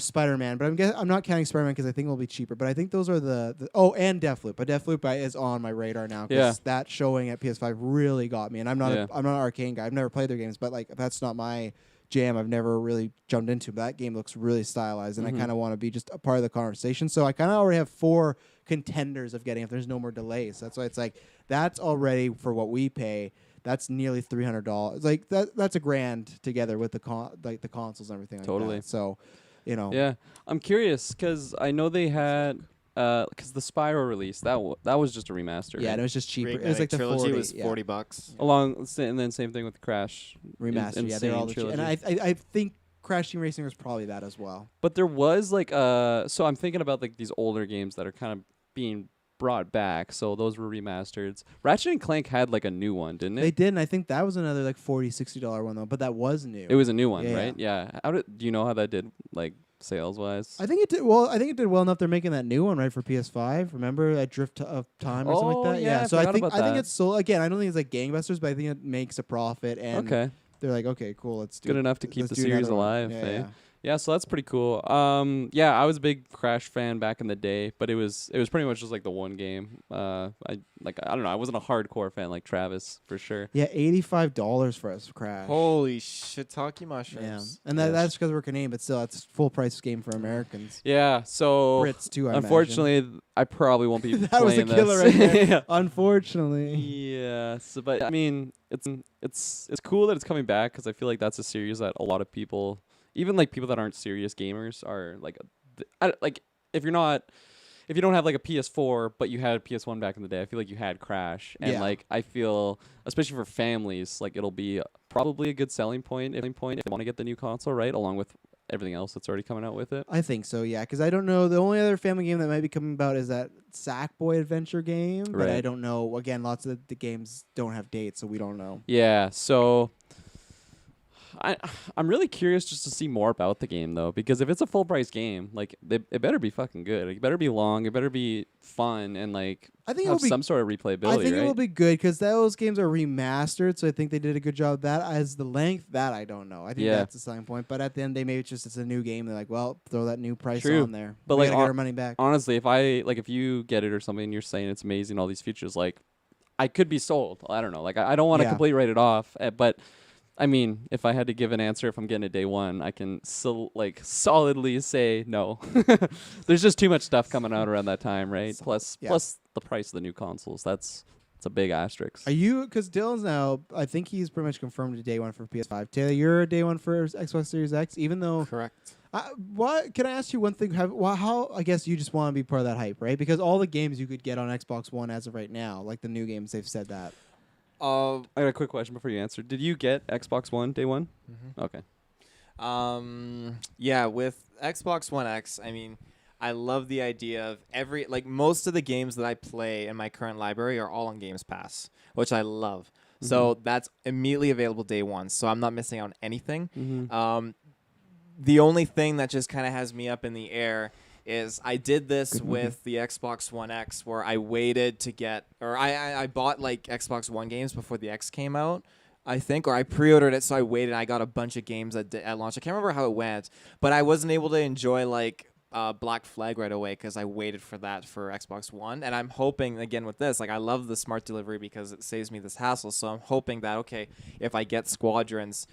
Spider-Man, but I'm not counting Spider-Man because I think it will be cheaper. But I think those are the and Deathloop. But Deathloop is on my radar now, because that showing at PS5 really got me. And I'm not I'm not an arcade guy. I've never played their games, but like that's not my jam. I've never really jumped into. But that game looks really stylized, and I kind of want to be just a part of the conversation. So I kind of already have 4 contenders of getting if there's no more delays. So that's why it's like that's already for what we pay. That's nearly $300. Like that's $1,000 together with the consoles and everything. Totally. Like that. So, Yeah, I'm curious because I know they had because the Spyro release that was just a remaster. Yeah, right? and it was just cheaper. Remake It was like the trilogy 40 was $40. And then same thing with Crash remaster. Yeah, they're all the trilogy. and I think Crash Team Racing was probably that as well. But there was like so I'm thinking about like these older games that are kind of being brought back, so those were remasters. Ratchet and Clank had like a new one, didn't it? They did, and I think that was another like $40-$60 one though, but that was new. It was a new one, Yeah, right? Yeah. Do you know how that did, like sales wise? I think it did well. I think it did well enough. They're making that new one right for PS5. Remember that Drift of Time or something like that? Yeah, So I think that. it's sold again. I don't think it's like gangbusters, but I think it makes a profit. And Okay. they're like, okay, cool, let's do Good enough to keep let's the do series another one. alive. Yeah, eh? yeah. Yeah, so that's pretty cool. Yeah, I was a big Crash fan back in the day, but it was pretty much just like the one game. I don't know, I wasn't a hardcore fan like Travis for sure. Yeah, $85 for us Crash. Holy shiitake Yeah, mushrooms. and that's because we're Canadian, but still, it's full price game for Americans. Yeah, so Brits too. unfortunately, I probably won't be that was playing the killer this. right there. Yeah. Unfortunately. Yeah, so but I mean, it's cool that it's coming back because I feel like that's a series that a lot of people, even like people that aren't serious gamers, are like, like if you don't have like a PS4 but you had a PS1 back in the day, I feel like you had Crash, and like I feel especially for families, like it'll be probably a good selling point if they want to get the new console, right, along with everything else that's already coming out with it. I think so, yeah, because I don't know. The only other family game that might be coming about is that Sackboy Adventure game, but Right. I don't know. Again, lots of the games don't have dates, so we don't know. Yeah, so I'm really curious just to see more about the game though, because if it's a full price game, like it better be fucking good. Like, it better be long. It better be fun and like I think have it'll be some sort of replayability. I think right? it will be good because those games are remastered, so I think they did a good job of that. As the length, that I don't know. I think that's a selling point. But at the end, it's a new game. They're like, well, throw that new price True. on there. But we like gotta get our money back. Honestly, if you get it or something, and you're saying it's amazing, all these features, like I could be sold. I don't know. Like I don't want to completely write it off, but. I mean, if I had to give an answer, if I'm getting it day one, I can solidly say no. There's just too much stuff coming out around that time, right? Plus the price of the new consoles. That's a big asterisk. Are you? Because Dylan's now, I think he's pretty much confirmed a day one for PS5. Taylor, you're a day one for Xbox Series X, even though. Correct. What can I ask you one thing? How I guess you just want to be part of that hype, right? Because all the games you could get on Xbox One as of right now, like the new games, they've said that. I got a quick question before you answer. Did you get Xbox One day one? Mm-hmm. Okay. Yeah, with Xbox One X, I mean, I love the idea of most of the games that I play in my current library are all on Games Pass, which I love. So that's immediately available day one. So I'm not missing out on anything. The only thing that just kind of has me up in the air is I did this with the Xbox One X, where I waited to get, or I bought like Xbox One games before the X came out, I think, or I pre-ordered it, so I waited. I got a bunch of games at launch. I can't remember how it went, but I wasn't able to enjoy like Black Flag right away because I waited for that for Xbox One. And I'm hoping, again with this, like I love the smart delivery because it saves me this hassle. So I'm hoping that, okay, if I get Squadrons,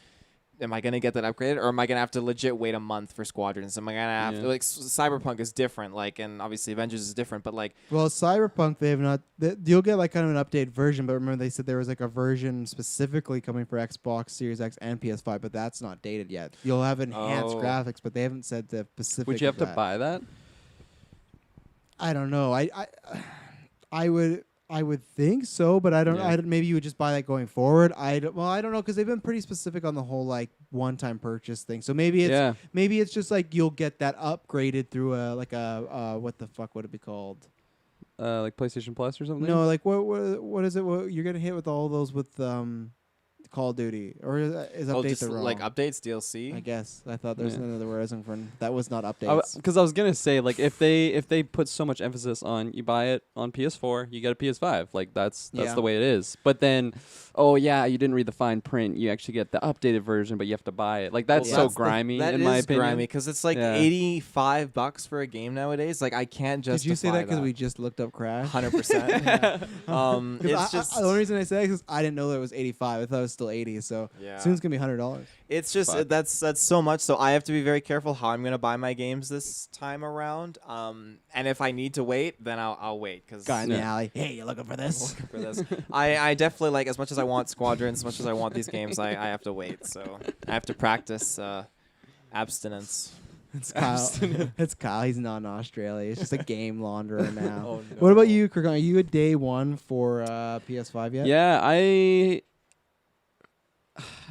am I going to get that upgraded, or am I going to have to legit wait a month for Squadrons? Am I going to have to, like, Cyberpunk is different, like, and obviously Avengers is different, but like. Well, Cyberpunk, they have not. You'll get like kind of an updated version, but remember they said there was like a version specifically coming for Xbox Series X and PS5, but that's not dated yet. You'll have enhanced graphics, but they haven't said the specific. Would you have to buy that? I don't know. I would think so, but I don't. Yeah. Maybe you would just buy that going forward. I don't know because they've been pretty specific on the whole like one-time purchase thing. So maybe it's just like you'll get that upgraded through a what the fuck would it be called? Like PlayStation Plus or something? No, like what is it? What, you're gonna hit with all those with Call of Duty, or is update just the wrong? like updates, DLC? I guess I thought there's another word I was looking for. That was not updates. Because I was gonna say, like, if they put so much emphasis on you buy it on PS4, you get a PS5, like that's the way it is. But then, you didn't read the fine print. You actually get the updated version, but you have to buy it. Like that's so grimy in my opinion. That is grimy because it's like $85 for a game nowadays. Like I can't justify. Did you say that because we just looked up Crash? 100%. It's just the only reason I say it is I didn't know that it was 85. I thought it was still 80. So soon it's gonna be $100. It's just that's so much. So I have to be very careful how I'm gonna buy my games this time around. And if I need to wait, then I'll wait. Cause guy in the alley. Hey, you looking for this? I'm looking for this. I definitely like as much as I want Squadrons, as much as I want these games. I have to wait. So I have to practice abstinence. It's Kyle. It's Kyle. He's not in Australia. He's just a game launderer now. Oh, no. What about you, Kirklin? Are you a day one for PS5 yet? Yeah, I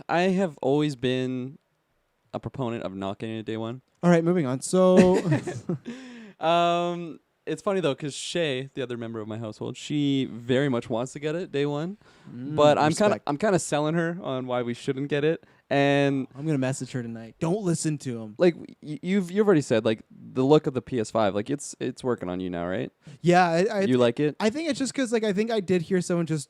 have always been a proponent of not getting a day one. All right, moving on. So, it's funny though, because Shay, the other member of my household, she very much wants to get it day one, but I'm kind of selling her on why we shouldn't get it. And I'm gonna message her tonight. Don't listen to him. Like you've already said, like the look of the PS5, like it's working on you now, right? Yeah, you like it? I think it's just because like I think I did hear someone just.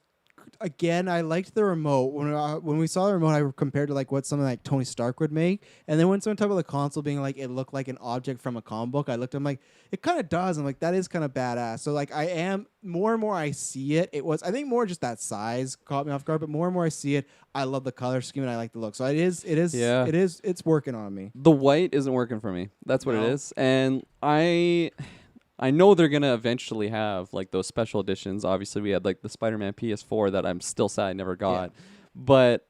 Again, I liked the remote. When we saw the remote, I compared to like what something like Tony Stark would make. And then when someone talked about the console being like it looked like an object from a comic book, I looked at him like it kind of does. I'm like that is kind of badass. So like I am more and more I see it. I think more just that size caught me off guard, but more and more I see it. I love the color scheme and I like the look. So it's working on me. The white isn't working for me. That's what it is. And I know they're gonna eventually have like those special editions. Obviously, we had like the Spider-Man PS4 that I'm still sad I never got. Yeah. But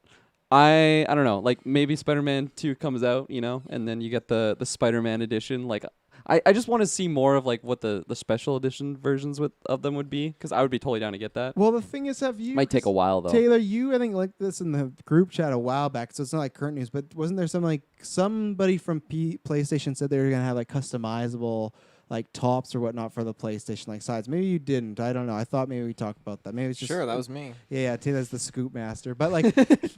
I don't know. Like maybe Spider-Man 2 comes out, and then you get the Spider-Man edition. Like I just want to see more of like what the special edition versions of them would be, because I would be totally down to get that. Well, the thing is, might take a while though. Taylor, I think like this in the group chat a while back, so it's not like current news, but wasn't there somebody from PlayStation said they were gonna have like customizable like tops or whatnot for the PlayStation like sides? Maybe you didn't. I don't know. I thought maybe we talked about that. Maybe it's just sure that was me. Yeah, Taylor's the scoop master. But like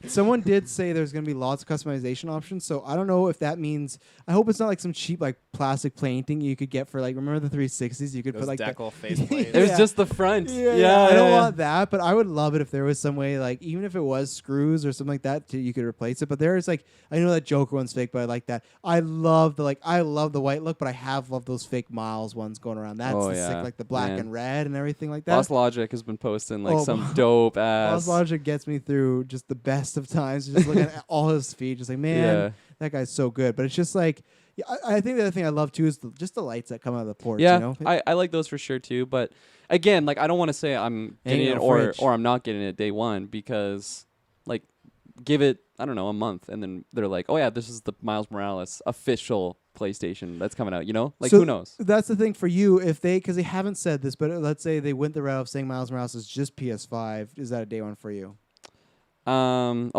someone did say there's gonna be lots of customization options. So I don't know if that means. I hope it's not like some cheap like plastic painting you could get for like remember the 360s. You could those put like decal faceplates. It was just the front. Yeah, I don't want that, but I would love it if there was some way like even if it was screws or something like that, you could replace it. But there is like I know that Joker one's fake, but I like that. I love the white look, but I have loved those fake Miles ones going around. That's sick, like the black and red and everything like that. Lost Logic has been posting like some dope ass. Lost Logic gets me through just the best of times. Just looking at all his feet, just like man, that guy's so good. But it's just like I think the other thing I love too is just the lights that come out of the ports. Yeah, I like those for sure too. But again, like I don't want to say I'm getting it or I'm not getting it day one, because like give it I don't know a month and then they're like, oh yeah, this is the Miles Morales official PlayStation that's coming out, like so who knows? That's the thing for you because they haven't said this, but let's say they went the route of saying Miles Morales is just PS5. Is that a day one for you? The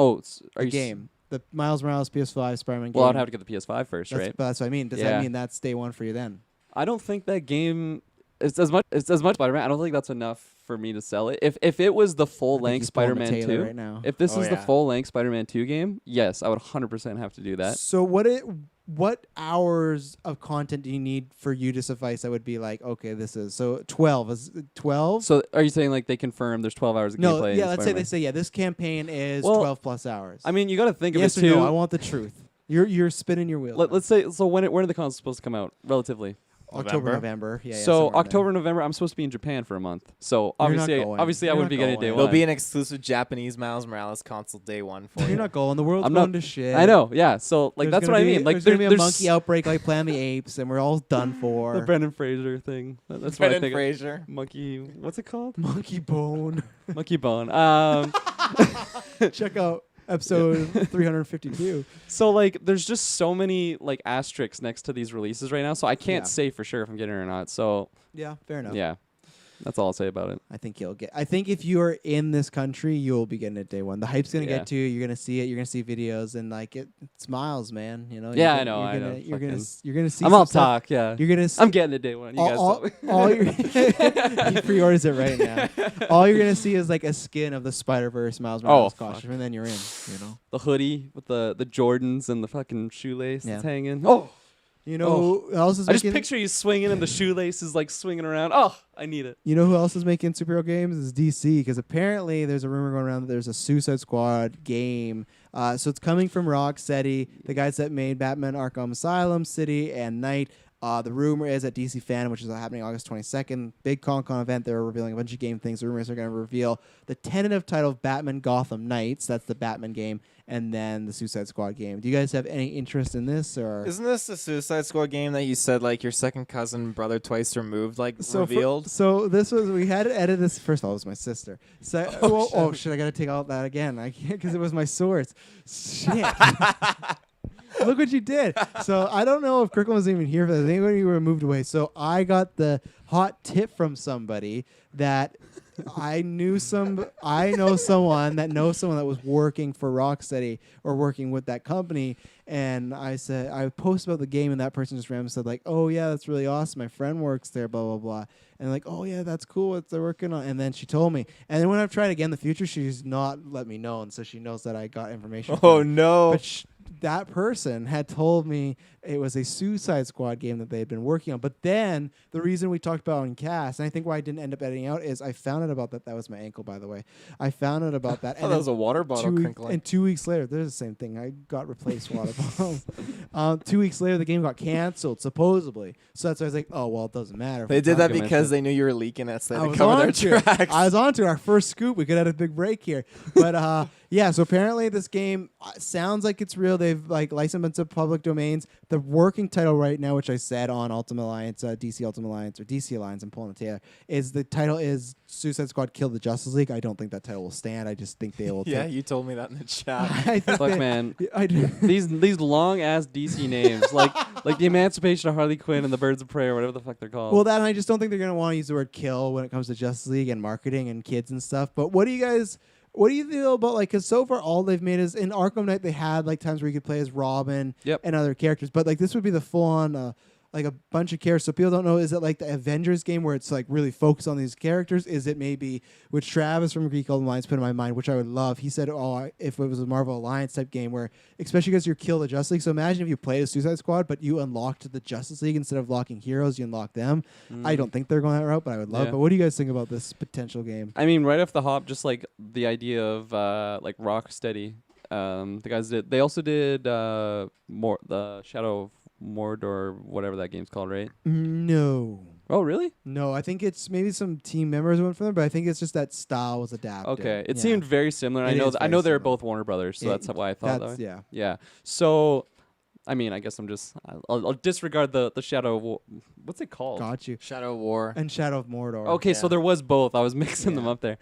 Miles Morales PS5 Spider-Man game. Well, I'd have to get the PS5 first, right? But that's what I mean. Does that mean that's day one for you then? I don't think that game is as much Spider-Man. I don't think that's enough for me to sell it. If it was the full-length Spider-Man 2, right now. If this is the full-length Spider-Man 2 game, yes, I would 100% have to do that. So what hours of content do you need for you to suffice? I would be like, okay, this is so 12. Is 12? So are you saying like they confirm there's 12 hours of No, gameplay? yeah. in Let's say Spider-Man? they say this campaign is Well, 12 plus hours. I mean, you got to think yes of or it too. no? I want the truth. You're spinning your wheel. Let's say so. When are the consoles supposed to come out? Relatively. October, November. Yeah. So somewhere in October, November. I'm supposed to be in Japan for a month. So You're not obviously, going. obviously, I You're wouldn't not be getting it going. day There'll one. be an exclusive Japanese Miles Morales console day one for there. you. You're not going. The world's I'm going not- to shit. I know. Yeah. So like There's that's what gonna I be- mean. Like there's gonna be a there's monkey outbreak like Planet of the Apes, and we're all done for. the Brendan Fraser thing. That's what I Brendan think. Fraser. Monkey. What's it called? Monkey Bone. Monkey Bone. Check out episode 352. So like there's just so many like asterisks next to these releases right now. So I can't Yeah. say for sure if I'm getting it or not. So Yeah, fair enough. yeah, that's all I'll say about it. I think you'll get. I think if you are in this country, you'll be getting it day one. The hype's gonna Yeah. get to you. You're gonna see it. You're gonna see videos, and like it's Miles, man. You know. Yeah, You're I know, You're I gonna, know, You're gonna. fucking- You're gonna see. I'm some off stuff. talk. Yeah, You're gonna. I'm getting it day one. You guys all, tell me. all you're he pre-orders it right now. All you're gonna see is like a skin of the Spider-Verse Miles Morales fuck. costume, and then you're in. You know. The hoodie with the Jordans and the fucking shoelace Yeah. that's hanging. Oh, You know who else is I just making? picture you swinging and the shoelace is like swinging around. Oh, I need it. You know who else is making superhero games? Is DC, because apparently there's a rumor going around that there's a Suicide Squad game. So it's coming from Rocksteady, the guys that made Batman Arkham Asylum, City, and Night. The rumor is at DC Fan, which is happening August 22nd, big Con event. They're revealing a bunch of game things. The rumors are going to reveal the tentative title of Batman Gotham Knights. That's the Batman game, and then the Suicide Squad game. Do you guys have any interest in this? Or Isn't this the Suicide Squad game that you said like your second cousin brother twice removed like so revealed? so this was we had to edit this. First of all, it was my sister. So shit! I got to take all that again. I can't because it was my source. Shit. Look what you did. So I don't know if Kirklin was even here for that. I think when you were moved away. So I got the hot tip from somebody that I know someone that knows someone that was working for Rocksteady or working with that company. And I said, I posted about the game, and that person just randomly said, like, oh, yeah, that's really awesome. My friend works there, blah, blah, blah. And like, oh, yeah, that's cool what they're working on. And then she told me. And then when I've tried again in the future, she's not let me know. And so she knows that I got information. Oh from her. no. But that person had told me it was a Suicide Squad game that they had been working on. But then the reason we talked about on cast, and I think why I didn't end up editing out, is I found out about that. That was my ankle, by the way. I found out about that. I thought that was a water bottle crinkling. And 2 weeks later, there's the same thing. I got replaced water bottles. 2 weeks later, the game got canceled, supposedly. So that's why I was like, oh, well, it doesn't matter. They did that Good because they knew you were leaking it, so they I had was to cover their onto it. tracks. I was on to our first scoop. We could have had a big break here. But yeah, so apparently this game sounds like it's real. They've like licensed a bunch of public domains. The working title right now, which I said on Ultimate Alliance, DC Ultimate Alliance, or DC Alliance, I'm pulling it together, is the title is Suicide Squad Kill the Justice League. I don't think that title will stand. I just think they will. Yeah, you told me that in the chat. I think Fuck they- man. I do. These long ass DC names like the Emancipation of Harley Quinn and the Birds of Prey or whatever the fuck they're called. Well, that and I just don't think they're gonna want to use the word kill when it comes to Justice League and marketing and kids and stuff. But what do you feel about like? Because so far all they've made is in Arkham Knight they had like times where you could play as Robin Yep. and other characters, but like this would be the full on like a bunch of characters. So people don't know, is it like the Avengers game where it's like really focused on these characters? Is it maybe, which Travis from Geek Alliance put in my mind, which I would love. He said, if it was a Marvel Alliance type game where, especially because you're Kill the Justice League. So imagine if you played a Suicide Squad, but you unlocked the Justice League instead of locking heroes, you unlock them. I don't think they're going that route, but I would love. Yeah. But what do you guys think about this potential game? I mean, right off the hop, just like the idea of like Rocksteady. The guys they also did the Shadow of Mordor, whatever that game's called, right? No. Oh, really? No, I think it's maybe some team members went for them, but I think it's just that style was adapted. Okay, it Yeah. seemed very similar. It is I very know they're similar. both Warner Brothers, so Yeah, that's why I thought That's that. yeah. Yeah. So, I mean, I guess I'll disregard the Shadow of War. What's it called? Got you. Shadow War. And Shadow of Mordor. Okay, so Yeah. there was both. I was mixing them Yeah. up there.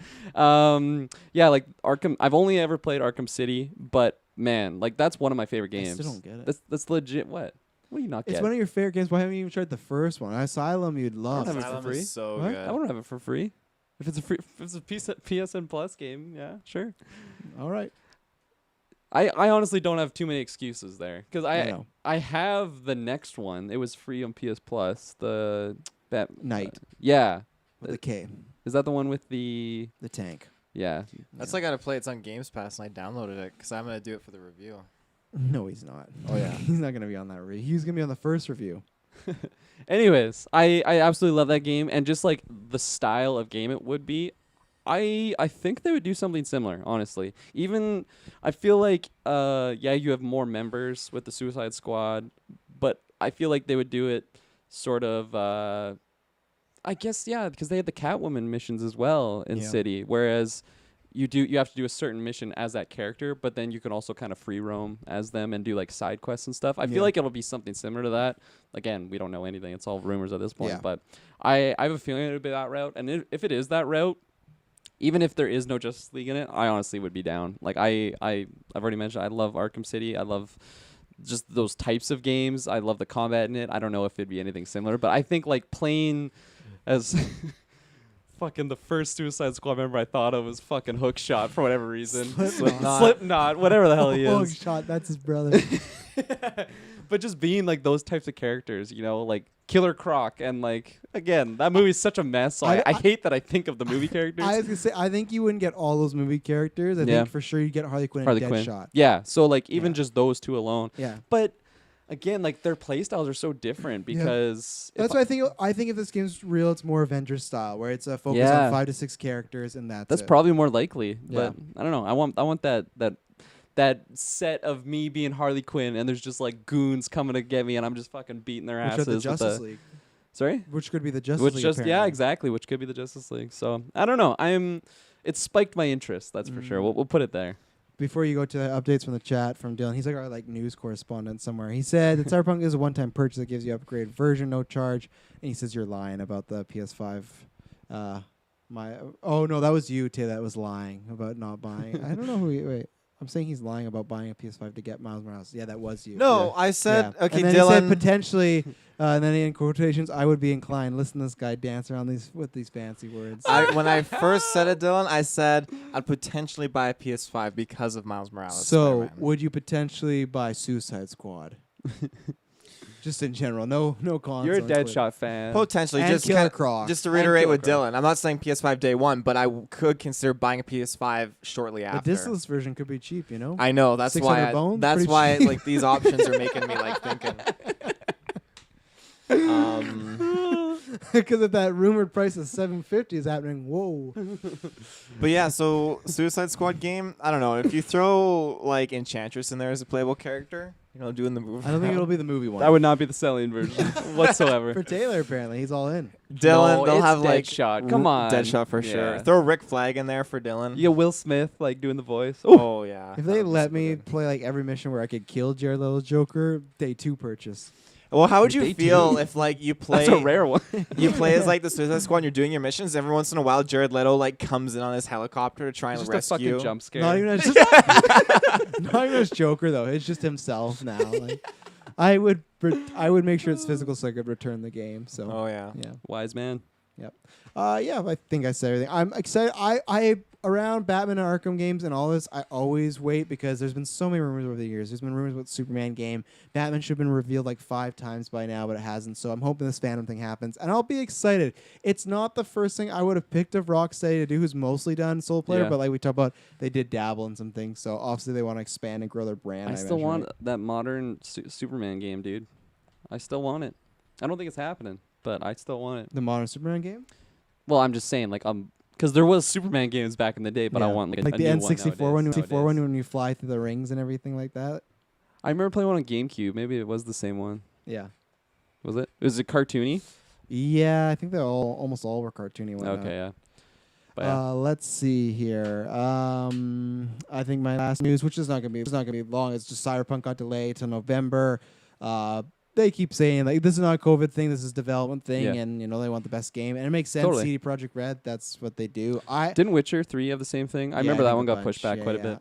Yeah, like Arkham. I've only ever played Arkham City, but man, like that's one of my favorite I games. still don't get it. That's legit. What? What do you not It's get? one of your favorite games. Why haven't you even tried the first one? Asylum, you'd love. have it for Asylum free. is so What? good. I won't have it for free. If it's a PSN Plus game, yeah, sure. All right. I honestly don't have too many excuses there because I know. I have the next one. It was free on PS Plus. The Knight yeah, with the K, is that the one with the the tank. yeah? That's I gotta play. It's on Games Pass, and I downloaded it because I'm gonna do it for the review. No, he's not. Oh, yeah. He's not gonna be on that. He's gonna be on the first review. Anyways, I absolutely love that game, and just like the style of game it would be, I think they would do something similar, honestly. Even I feel like yeah, you have more members with the Suicide Squad, but I feel like they would do it sort of I guess yeah, because they had the Catwoman missions as well in City, whereas you have to do a certain mission as that character, but then you can also kind of free roam as them and do like side quests and stuff. I feel like it'll be something similar to that. Again, we don't know anything; it's all rumors at this point. But I have a feeling it'll be that route, and if it is that route, even if there is no Justice League in it, I honestly would be down. Like I've already mentioned, I love Arkham City. I love just those types of games. I love the combat in it. I don't know if it'd be anything similar, but I think like playing as fucking the first Suicide Squad member I thought of was fucking Hookshot for whatever reason. Slipknot, whatever the hell he is. Hookshot, that's his brother. But just being like those types of characters, you know, like Killer Croc, and like again, that movie's such a mess. So I hate that I think of the movie characters. I was gonna say, I think you wouldn't get all those movie characters. I think for sure you'd get Harley Quinn and Deadshot. Yeah, so like even just those two alone. Yeah. But again, like their playstyles are so different because that's why I think. I think if this game's real, it's more Avengers style, where it's a focus on 5 to 6 characters, and that's probably more likely. But I don't know. I want that set of me being Harley Quinn, and there's just like goons coming to get me, and I'm just fucking beating their asses. Which are the Justice League. Sorry? Which could be the Justice League. Yeah, exactly. Which could be the Justice League. So I don't know. It spiked my interest. That's for sure. We'll put it there. Before you go to the updates from the chat from Dylan, he's like our news correspondent somewhere. He said that Cyberpunk is a one-time purchase that gives you upgrade version, no charge. And he says you're lying about the PS5. No, that was you, Tay. That was lying about not buying. I don't know who. Wait. I'm saying he's lying about buying a PS5 to get Miles Morales. Yeah, that was you. No, I said, okay, and then Dylan. He said potentially, and then in quotations, I would be inclined. Listen to this guy dance around with these fancy words. When I first said it, Dylan, I said I'd potentially buy a PS5 because of Miles Morales. So, Spider-Man. would you potentially buy Suicide Squad? Just in general, no console. You're a Deadshot fan. Potentially, and Killer Croc. Just to reiterate with Dylan, I'm not saying PS5 day one, but I could consider buying a PS5 shortly after. The discless version could be cheap, you know. I know that's why. Bones, that's why cheap. like these options are making me like thinking. Because if that rumored price of $750 is happening, whoa. But yeah, so Suicide Squad game. I don't know if you throw like Enchantress in there as a playable character. You know, doing the movie. I don't think it'll be the movie one. That would not be the selling version whatsoever. For Taylor, apparently, he's all in. Dylan, No, they'll it's have like Deadshot. Come on, Deadshot for sure. Throw Rick Flag in there for Dylan. You get Will Smith like doing the voice. Oh yeah. If they let me play like every mission where I could kill Jared Leto's Joker, day 2 purchase. Well, how would you They feel do. if like you play? That's a rare one. You play as like the Suicide Squad and you're doing your missions. Every once in a while, Jared Leto like comes in on his helicopter to try and Just rescue. a fucking jump scare. Not even as not even as Joker though. It's just himself now. Like, I would make sure it's physical so I could return the game. So Oh yeah. Wise man. Yep. Yeah, I think I said everything. I'm excited. I around Batman and Arkham games and all this, I always wait because there's been so many rumors over the years. There's been rumors about the Superman game. Batman should have been revealed like 5 times by now, but it hasn't. So I'm hoping this Phantom thing happens, and I'll be excited. It's not the first thing I would have picked of Rocksteady to do, who's mostly done solo player, but like we talked about, they did dabble in some things. So obviously they want to expand and grow their brand. I still want that modern Superman game, dude. I still want it. I don't think it's happening, but I still want it. The modern Superman game. Well, I'm just saying, like, because there was Superman games back in the day, but I want like the a new N64 one one when you fly through the rings and everything like that. I remember playing one on GameCube. Maybe it was the same one. Yeah. Was it? Was it cartoony? Yeah, I think they almost all were cartoony. Okay, yeah. But yeah. Let's see here. I think my last news, which is not gonna be long. It's just Cyberpunk got delayed to November. They keep saying like this is not a COVID thing, this is a development thing, and you know they want the best game, and it makes sense. Totally. CD Projekt Red, that's what they do. Didn't Witcher 3 have the same thing? I remember that one got pushed back quite a bit.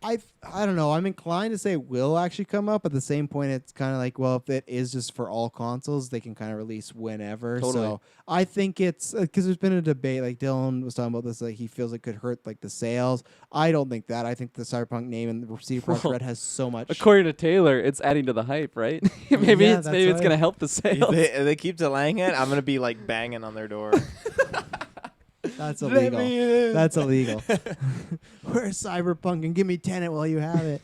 I don't know. I'm inclined to say it will actually come up. At the same point, it's kind of like, well, if it is just for all consoles, they can kind of release whenever. Totally. So I think it's because there's been a debate. Like Dylan was talking about this, like he feels it could hurt like the sales. I don't think that. I think the Cyberpunk name and the CD Projekt Red has so much. According to Taylor, it's adding to the hype, right? maybe it's gonna help the sales. If they keep delaying it, I'm gonna be like banging on their door. That's Let illegal. me in. That's illegal. Where's Cyberpunk and give me Tenet while you have it.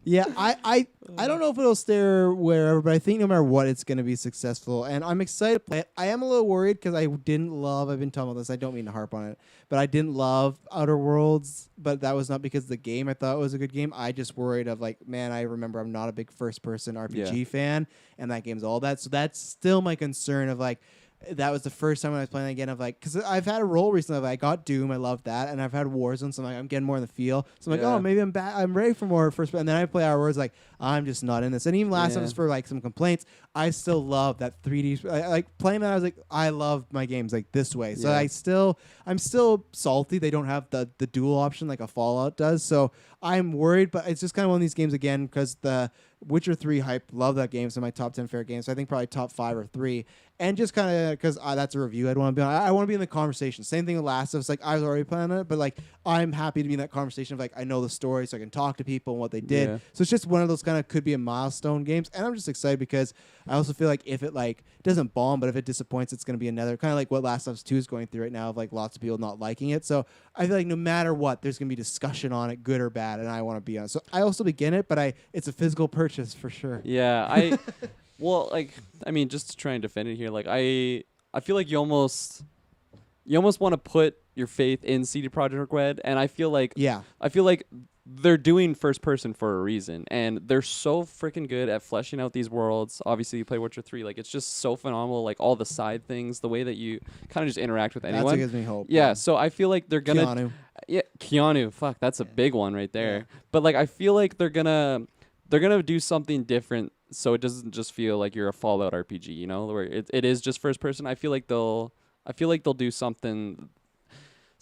Yeah, I don't know if it'll stay wherever, but I think no matter what, it's going to be successful. And I'm excited to play it. I am a little worried because I've been talking about this, I don't mean to harp on it, but I didn't love Outer Worlds, but that was not because of the game. I thought it was a good game. I just worried of like, man, I remember I'm not a big first-person RPG fan, and that game's all that. So that's still my concern of like, that was the first time when I was playing again of like, because I've had a role recently of I got Doom, I loved that, and I've had Warzone, so I'm like, I'm getting more in the feel. So I'm like, oh, maybe I'm ready for more first. And then I play Outer Worlds, like, I'm just not in this. And even last time was for like some complaints, I still love that 3D. Like playing that, I was like, I love my games like this way. So I'm still salty they don't have the dual option like a Fallout does. So I'm worried, but it's just kind of one of these games again because the Witcher 3 hype, love that game. So my top 10 favorite games. So I think probably top 5 or 3. And just kind of because that's a review I'd want to be on. I want to be in the conversation. Same thing with Last of Us. Like I was already playing it, but like I'm happy to be in that conversation of like I know the story, so I can talk to people and what they did. Yeah. So it's just one of those kind of could be a milestone games. And I'm just excited because I also feel like if it like doesn't bomb, but if it disappoints, it's going to be another kind of like what Last of Us 2 is going through right now of like lots of people not liking it. So I feel like no matter what, there's going to be discussion on it, good or bad, and I want to be on it. So I also begin it, but it's a physical purchase for sure. Yeah, well, like, I mean, just to try and defend it here, like, I feel like you almost want to put your faith in CD Projekt Red, and I feel like they're doing first person for a reason, and they're so freaking good at fleshing out these worlds. Obviously, you play Witcher 3, like, it's just so phenomenal, like, all the side things, the way that you kind of just interact with anyone. That's what gives me hope. Yeah, so I feel like they're gonna... Keanu. Yeah, Keanu, fuck, that's a big one right there. Yeah. But, like, I feel like they're gonna do something different so it doesn't just feel like you're a Fallout RPG, you know, where it is just first person. I feel like they'll do something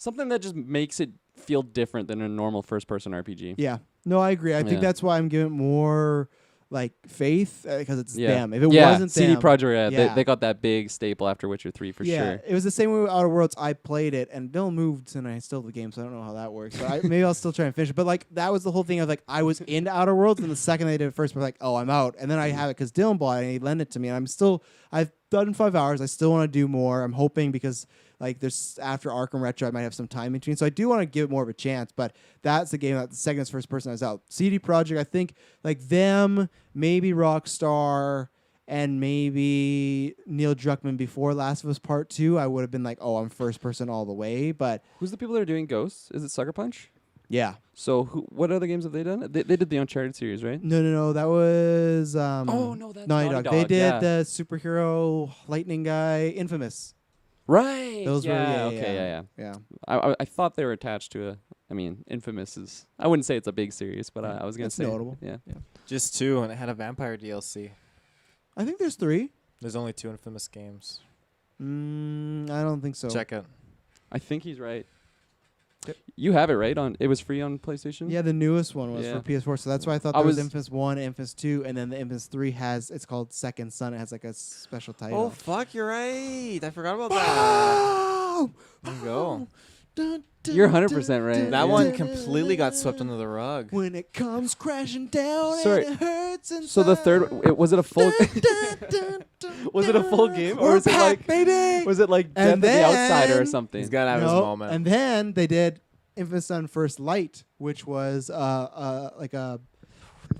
that just makes it feel different than a normal first person RPG. Yeah. No, I agree. I think that's why I'm giving more like faith because it's them. If it wasn't CD them, Projekt Red, they got that big staple after Witcher 3 for sure. It was the same way with Outer Worlds. I played it and Bill moved and I still the game, so I don't know how that works. But maybe I'll still try and finish it. But like that was the whole thing of like I was into Outer Worlds and the second they did it first, I was like, oh, I'm out. And then I have it because Dylan bought it and he lent it to me. And I've done 5 hours. I still want to do more. I'm hoping because like there's after Arkham Retro, I might have some time between. So I do want to give it more of a chance. But that's the game that the second first person I was out. CD Projekt, I think like them, maybe Rockstar, and maybe Neil Druckmann before Last of Us Part 2, I would have been like, oh, I'm first person all the way. But who's the people that are doing Ghosts? Is it Sucker Punch? Yeah. So what other games have they done? They did the Uncharted series, right? No. That was that's Naughty Dog. They did the superhero lightning guy, Infamous. Right. Those were yeah. I thought they were attached to a. I mean, Infamous is. I wouldn't say it's a big series, but I was gonna say notable. Yeah. Just 2, and it had a vampire DLC. I think there's 3. There's only 2 Infamous games. I don't think so. Check it. I think he's right. You have it right on. It was free on PlayStation. Yeah, the newest one was for PS4, so that's why I thought there was Infamous 1, Infamous 2, and then the Infamous 3 it's called Second Son. It has like a special title. Oh fuck, you're right. I forgot about that. There you go. You're 100% right. That one completely got swept under the rug. When it comes crashing down Sorry. and it hurts inside. So the third, was it a full? Was it a full game, or was it like? Baby? Was it like Death of the Outsider or something? He's gotta have his moment. And then they did Infamous Son First Light, which was like a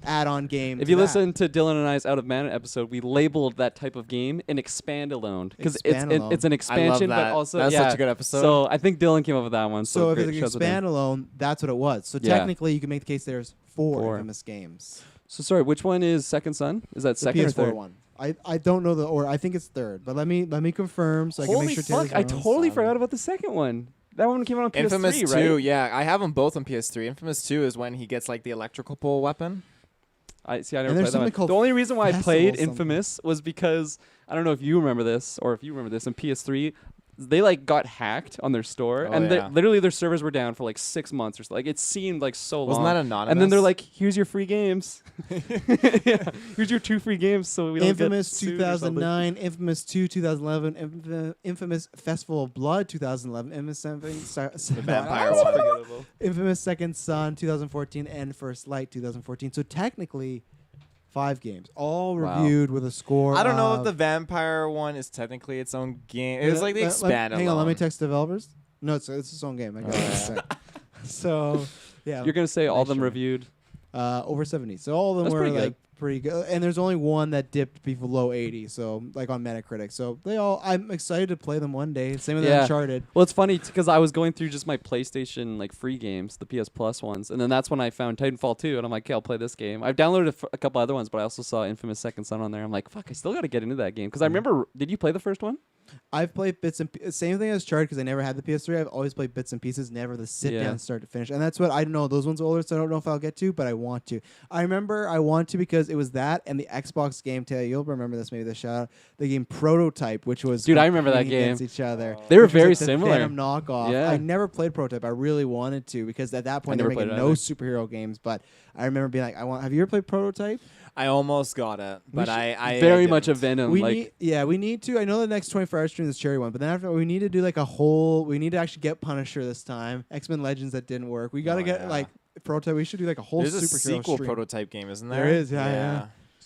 add-on game. If you listen to Dylan and I's Out of Mana episode, we labeled that type of game an expand-alone because it's an expansion, but also that's such a good episode. So I think Dylan came up with that one. So if it's an expand-alone, that's what it was. So technically, you can make the case there's 4 Infamous games. So sorry, which one is Second Son? Is that second or third? one. I don't know the order. I think it's third, but let me confirm so I can make sure. Holy fuck! I totally forgot about the second one. That one came out on PS3, Infamous 2, right? yeah, I have them both on PS3. Infamous 2 is when he gets like the electrical pole weapon. I never played that one. The only reason why I played Infamous was because I don't know if you remember this or if you remember this in PS3. They like got hacked on their store, and literally their servers were down for like 6 months or so. Like it seemed like so long. Wasn't that anonymous? And then they're like, "Here's your free games. Here's your 2 free games." So we don't Infamous get sued 2009, Infamous 2 2011, Infamous Festival of Blood 2011, Infamous the vampire one. Infamous Second Son 2014, and First Light 2014. So technically, 5 games, all reviewed with a score. I don't know if the vampire one is technically its own game. It was like the expand. Hang on, let me text developers. No, it's its own game. I got it. So, yeah. You're gonna say all of them sure. reviewed? Over 70. So all of them That's were pretty good. like pretty good. And there's only one that dipped below 80. So like on Metacritic. So I'm excited to play them one day. Same with Uncharted. Well, it's funny because I was going through just my PlayStation like free games, the PS Plus ones, and then that's when I found Titanfall 2, and I'm like, okay, I'll play this game. I've downloaded a couple other ones, but I also saw Infamous Second Son on there. I'm like, fuck, I still got to get into that game because I remember. Did you play the first one? I've played bits and same thing as Uncharted because I never had the PS3. I've always played bits and pieces, never the sit down start to finish. And that's what I don't know. Those ones are older, so I don't know if I'll get to, but I want to. I remember I want to because it was that and the Xbox game. Taylor, you'll remember this, maybe the shout out, the game Prototype, which was Dude, I remember that game. Against each other. They were Which was very like the similar. Venom knockoff. Yeah. I never played Prototype. I really wanted to because at that point they were never making played it no either. superhero games. But I remember being like, have you ever played Prototype? I almost got it, but I very much a didn't. Venom. We like need to. I know the next 24 hour stream is cherry one, but then after we need to do like a whole. We need to actually get Punisher this time. X-Men Legends that didn't work. We got to get like Prototype. We should do like a whole There's a superhero sequel stream. Prototype game, isn't there? There is, yeah.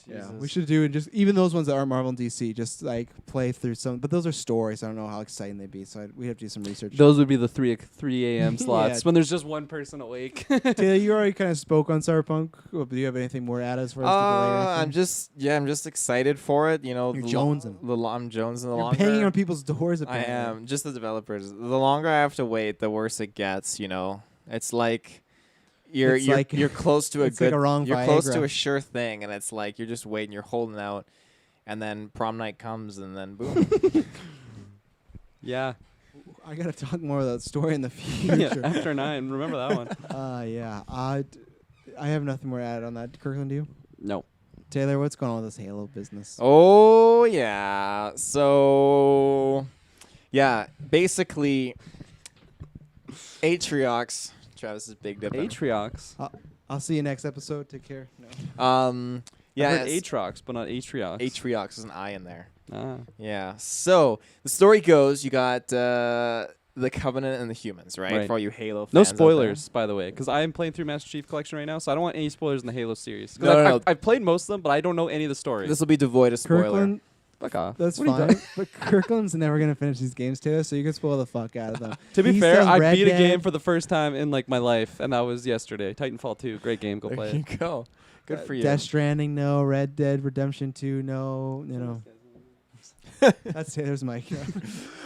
Jesus. We should do just even those ones that are Marvel and DC, just like play through some. But those are stories. I don't know how exciting they'd be. So we have to do some research. those would be the 3 a.m. slots Yeah. when there's just one person awake. Taylor, you already kind of spoke on Cyberpunk. Do you have anything more to add as far as the delay? I'm just excited for it. You know, You're I'm jonesing the You're longer. banging on people's doors. I Apparently. am just the developers. The longer I have to wait, the worse it gets. You know, it's like. You're close to a it's like good. a wrong you're close Viagra. to a sure thing, and it's like you're just waiting. You're holding out, and then prom night comes, and then boom. yeah. I gotta talk more about that story in the yeah. future. After 9, remember that one? Yeah. I have nothing more to add on that. Kirkland, do you? No. Taylor, what's going on with this Halo business? Oh yeah. So yeah, basically Atriox. Travis is big dipping. Atriox. I'll see you next episode. Take care. No. Yeah, I heard yes. Atrox, but not Atriox. Atriox. There's an I in there. Ah. Yeah. So the story goes, you got the Covenant and the humans, right? Right. For all you Halo fans. No out there. spoilers, by the way, because I am playing through Master Chief Collection right now, so I don't want any spoilers in the Halo series. 'Cause No. I've played most of them, but I don't know any of the stories. This will be devoid of spoiler. Kirkland, Fuck off. that's What are you fine. doing? But Kirkland's never gonna finish these games, Taylor, so you can spoil the fuck out of them. To be He's fair, done I Red beat a Dead. game for the first time in like my life, and that was yesterday. Titanfall 2, great game. Go play There it. you go. Good for you. Death Stranding, no. Red Dead Redemption 2, no. You know. That's Taylor's mic.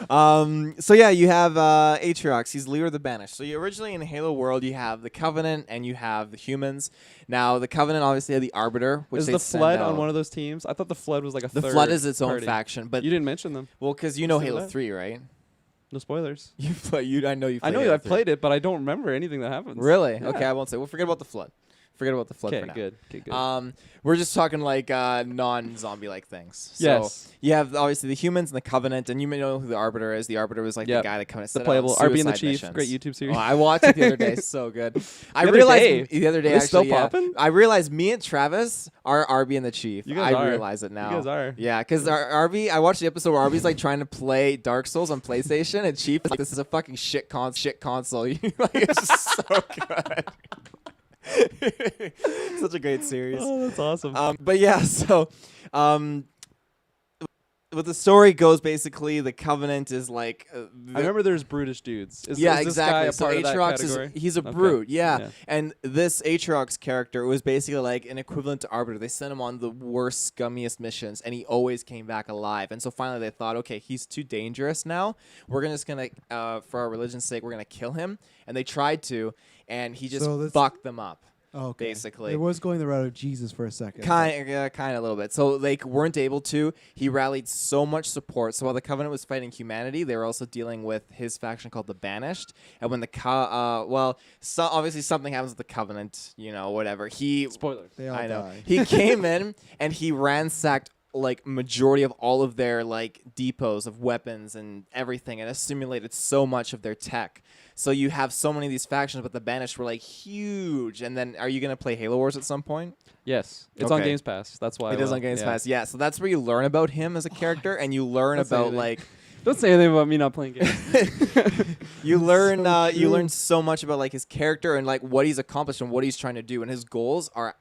So yeah, you have Atriox. He's leader of the Banished. So you originally in Halo world, you have the Covenant and you have the humans. Now the Covenant obviously had the Arbiter, which Is they the send Flood out. on one of those teams? I thought the Flood was like a The third Flood is its own party. faction, but You didn't mention them. well, because you know Say Halo that. 3, right? No spoilers. You play. I know you. I know Halo I've 3. played it, but I don't remember anything that happens. Really? Yeah. Okay, I won't say. Well, forget about the Flood. Forget about the Flood Okay, for now. good. Okay, good. We're just talking like non-zombie like things. So Yes. you have obviously the humans and the Covenant, and you may know who the Arbiter is. The Arbiter was like Yep. the guy that kind of The set playable out RB and the suicide Chief, missions. great YouTube series. Oh, I watched it the other day. So good. I other realized day? the other day Are they still actually. Yeah, popping? I realized me and Travis are RB and the Chief. You guys I are. realize it now. You guys are. Yeah, because RB. I watched the episode where RB's like trying to play Dark Souls on PlayStation, and Chief is like, "This is a fucking shit console." Like, it's just so good. Such a great series. Oh, that's awesome. But yeah, so what the story goes, basically, the Covenant is like. I remember there's brutish dudes. Is Yeah, this exactly. guy a So part of that Atriox category? he's a Okay. brute, yeah. Yeah. And this Atriox character was basically like an equivalent to Arbiter. They sent him on the worst, scummiest missions, and he always came back alive. And so finally they thought, okay, he's too dangerous now. We're just gonna, for our religion's sake, we're gonna kill him. And they tried to, and he just So this- fucked them up. Oh, okay. Basically. It was going the route of Jesus for a second. Kind of a little bit. So they weren't able to. He rallied so much support. So while the Covenant was fighting humanity, they were also dealing with his faction called the Banished. And when the obviously something happens with the Covenant, you know, whatever. Spoilers. They all I know. die. He came in and he ransacked like majority of all of their like depots of weapons and everything, and assimilated so much of their tech. So you have so many of these factions, but the Banished were like huge. And then, are you gonna play Halo Wars at some point? Yes. It's on Okay. Games Pass. That's why. It is on Games Pass, yeah. So that's where you learn about him as a character, and you learn Don't say about anything. like Don't say anything about me not playing games. you learn So you true. learn so much about like his character and like what he's accomplished and what he's trying to do, and his goals are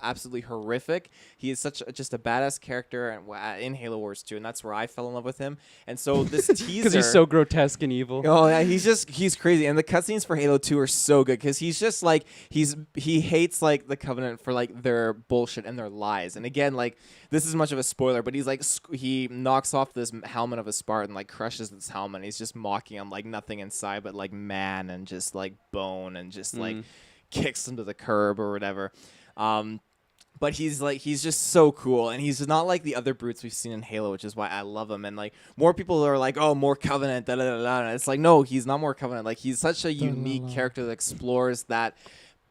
absolutely horrific. He is just a badass character in Halo Wars 2, and that's where I fell in love with him. And so this teaser, Because he's so grotesque and evil. oh yeah, he's crazy, and the cutscenes for Halo 2 are so good because he's just like he hates like the Covenant for like their bullshit and their lies. And again, like this is much of a spoiler, but he's like he knocks off this helmet of a Spartan, like crushes this helmet. And he's just mocking him like nothing inside but like man and just like bone and just like kicks him to the curb or whatever. But he's just so cool, and he's not like the other brutes we've seen in Halo, which is why I love him. And like more people are like, oh, more Covenant, da da da da. And it's like, no, he's not more Covenant. Like he's such a unique character that explores that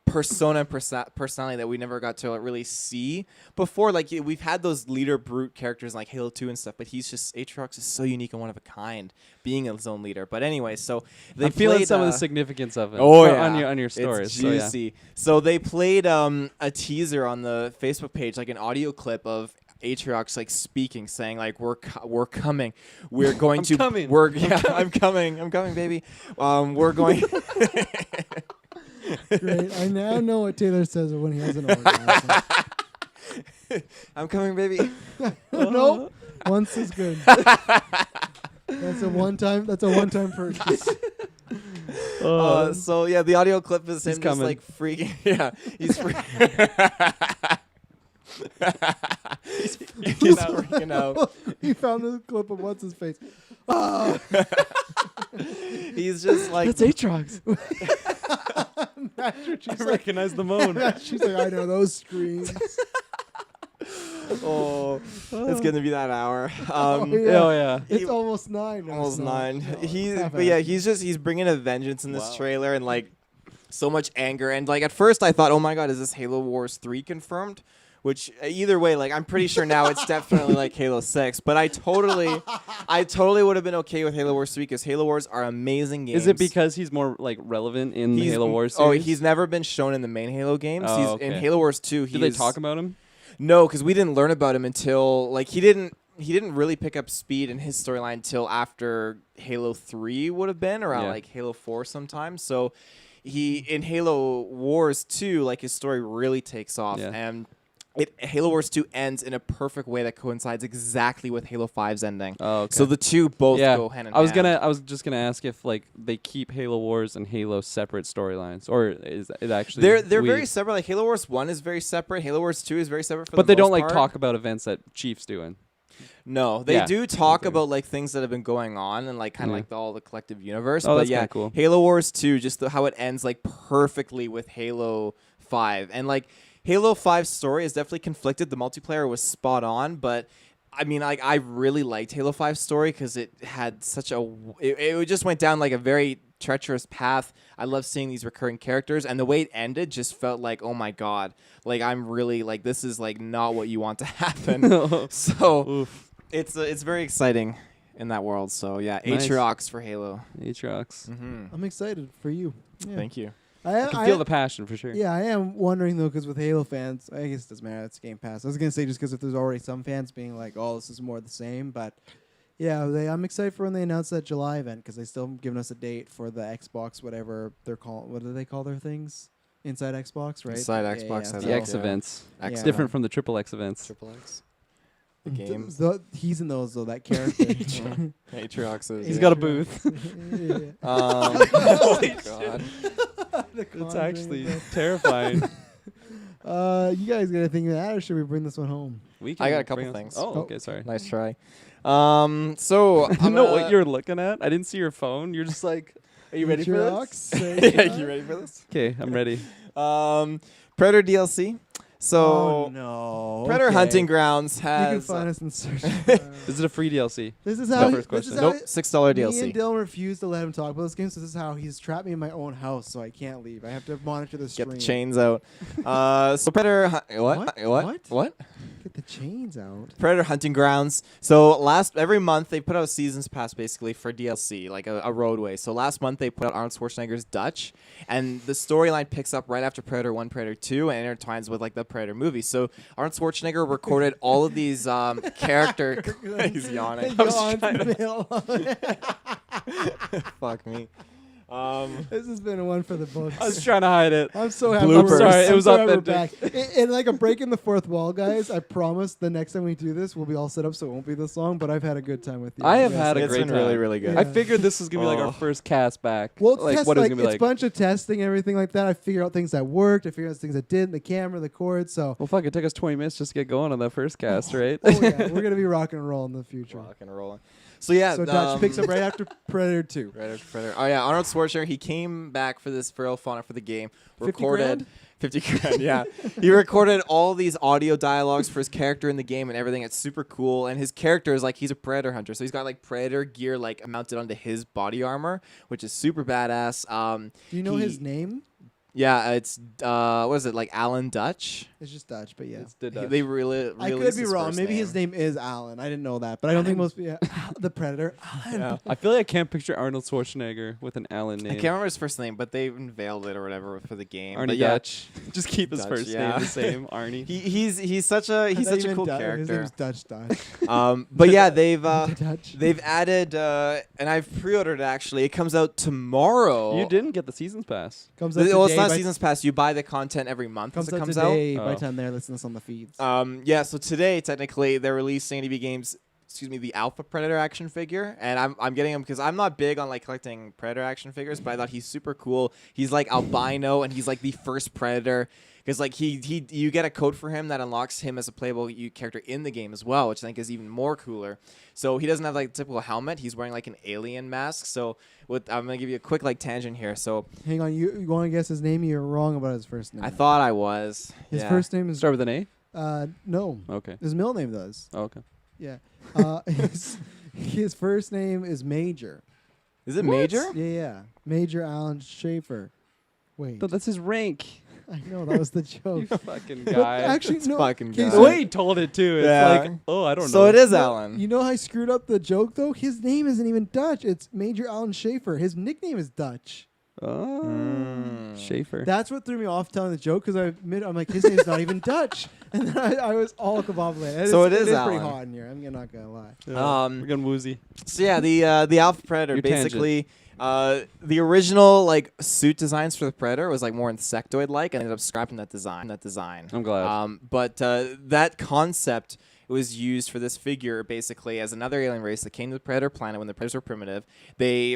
persona and personality that we never got to really see before. Like we've had those leader brute characters like Halo 2 and stuff, but Aatrox is so unique and one of a kind, being his own leader. But anyway, so they I'm feeling played, some of the significance of it. Oh yeah, on your stories. It's juicy. So they played a teaser on the Facebook page, like an audio clip of Aatrox like speaking, saying like we're coming, we're going to coming. I'm coming, baby. We're going. Great. I now know what Taylor says when he has an orgasm. I'm coming, baby. Nope. Once is good. That's a one-time purchase. So yeah, the audio clip is him just coming. like freaking. Yeah, he's he's freaking out. He found the clip of what's his face. He's just like That's Aatrox. I recognize the moan. She's like, I know those screams. oh, it's gonna be that hour. Oh, yeah. It's almost 9. No, Almost it's not. 9. No, But yeah, he's bringing a vengeance in this trailer and like so much anger. And like at first I thought, oh my god, is this Halo Wars 3 confirmed? Which either way, like I'm pretty sure now it's definitely like Halo 6. But I totally would have been okay with Halo Wars 3 because Halo Wars are amazing games. Is it because he's more like relevant in the Halo Wars Oh, series? he's never been shown in the main Halo games. Oh, He's okay. in Halo Wars 2. Did they talk about him? No, because we didn't learn about him until like he didn't really pick up speed in his storyline until after Halo 3 would have been around like Halo 4 sometime. So he in Halo Wars 2, like his story really takes off and. Halo Wars 2 ends in a perfect way that coincides exactly with Halo 5's ending. Oh, okay. So the two both go hand in hand. I was just gonna ask if like they keep Halo Wars and Halo separate storylines, or is it actually they're very separate. Like Halo Wars 1 is very separate. Halo Wars 2 is very separate. But they don't like talk about events that Chief's doing. No, they do talk about like things that have been going on and like kind of like all the collective universe. Oh, but that's yeah, cool. Halo Wars 2, just how it ends like perfectly with Halo 5, and like. Halo 5's story is definitely conflicted. The multiplayer was spot on, but I mean, like I really liked Halo 5's story because it had such a it just went down like a very treacherous path. I love seeing these recurring characters, and the way it ended just felt like, oh my god, like I'm really like this is like not what you want to happen. So it's very exciting in that world. So yeah, Nice. Aatrox for Halo. Aatrox. I'm excited for you. Yeah. Thank you. I can feel the passion for sure. Yeah, I am wondering though, because with Halo fans, I guess it doesn't matter. It's Game Pass. I was gonna say just because if there's already some fans being like, "Oh, this is more the same," but yeah, I'm excited for when they announce that July event because they still haven't given us a date for the Xbox, whatever they're called. What do they call their things? Inside Xbox, right? Inside Xbox, The X events. X It's different from the triple X events. Triple X. The games. He's in those though. That character. Aatrox is. He's got a booth. Yeah. Oh my god. It's actually terrifying. You guys got to think of that, or should we bring this one home? I got a couple things. Oh, okay, sorry. Nice try. So I don't know what you're looking at. I didn't see your phone. You're just like, are you ready for this? Yeah, you ready for this? Okay, I'm ready. Predator DLC. So Oh no! Predator Okay. Hunting Grounds You can has. find us in search. Is it a free DLC? This is My how. first This is question. how Nope, $6 Me DLC. and Dylan refuse to let him talk about this game, so this is how he's trapped me in my own house, so I can't leave. I have to monitor the stream. Get the chains out. So Predator. What? Get the chains out. Predator Hunting Grounds. So every month they put out seasons pass basically for DLC, like a roadway. So last month they put out Arnold Schwarzenegger's Dutch, and the storyline picks up right after Predator 1, Predator 2, and intertwines with like the Predator movie. So Arnold Schwarzenegger recorded all of these character. He's yawning. Yawn's in the middle. Fuck me. This has been one for the books. I was trying to hide it. I'm so happy. Bloopers. we're- Sorry, it I'm was so happy we're authentic. back. And like a break in the fourth wall, guys. I promise the next time we do this, we'll be all set up, so it won't be this long. But I've had a good time with you. I have Yes. had a It's great been time. really, really good. Yeah. I figured this was gonna be like our Oh. first cast back. Well, it's like test, what it's like, gonna be it's a bunch of testing and everything like that. I figured out things that worked. I figured out things that didn't. The camera, the cord. So, Well, fuck, it took us 20 minutes just to get going on that first cast, right? oh yeah, we're gonna be rock and roll in the future. Rock and rolling. So yeah, So Dutch picks up right after Predator 2. Right after Predator. Oh yeah, Arnold Schwarzenegger. He came back for this for Ilphonic for the game. 50 Recorded grand? 50 grand. Yeah, he recorded all these audio dialogues for his character in the game and everything. It's super cool. And his character is like he's a predator hunter, so he's got like predator gear like mounted onto his body armor, which is super badass. Do you know his name? Yeah, it's what is it like Alan Dutch? It's just Dutch, but yeah. It's the Dutch. They really. I could be wrong. Maybe his name is Alan. I didn't know that, but I don't think most people. Yeah. The Predator. Alan. Yeah. I feel like I can't picture Arnold Schwarzenegger with an Alan I name. can't remember his first name, but they unveiled it or whatever for the game. Arnie But yeah, Dutch. Just keep his Dutch, first yeah. name the same, Arnie. he's such a cool His character. name's Dutch. But yeah, they've Dutch. they've added and I've pre-ordered it actually. It comes out tomorrow. You didn't get the seasons pass. Comes out Well, it's today not by- seasons pass. You buy the content every month Comes as it out comes today. By Oh. the time they're listening to this on the feeds. out. Yeah, so today technically they're releasing ADB Games. Excuse me, the Alpha Predator action figure, and I'm getting him because I'm not big on like collecting Predator action figures, but I thought he's super cool. He's like albino, and he's like the first Predator. Because like you get a code for him that unlocks him as a playable character in the game as well, which I think is even more cooler. So he doesn't have like a typical helmet; he's wearing like an alien mask. So I'm gonna give you a quick like tangent here. So Hang on, you want to guess his name? You're wrong about his first name. I thought I was his yeah. first name is Start with an A? no. Okay. His middle name does. Oh, okay. Yeah. His first name is Major. Is it Major? Yeah. Major Alan Schaefer. Wait. That's his rank. I know that was the joke. You fucking But guy. actually, no. fucking okay, guy. the so- way he told it too, it's Yeah. like, oh, I don't know. So it is No, Alan. You know how I screwed up the joke though? His name isn't even Dutch. It's Major Alan Schaefer. His nickname is Dutch. Oh, Mm. Schaefer. That's what threw me off telling the joke because I'm like, his name's not even Dutch, and then I was all kabobulated. So it is pretty Alan. hot in here. I'm not gonna lie. We're going woozy. So yeah, the Alpha Predator Your tangent. basically. The original like suit designs for the Predator was like more insectoid-like, and I ended up scrapping that design. I'm glad. But that concept was used for this figure basically as another alien race that came to the Predator planet when the Predators were primitive. They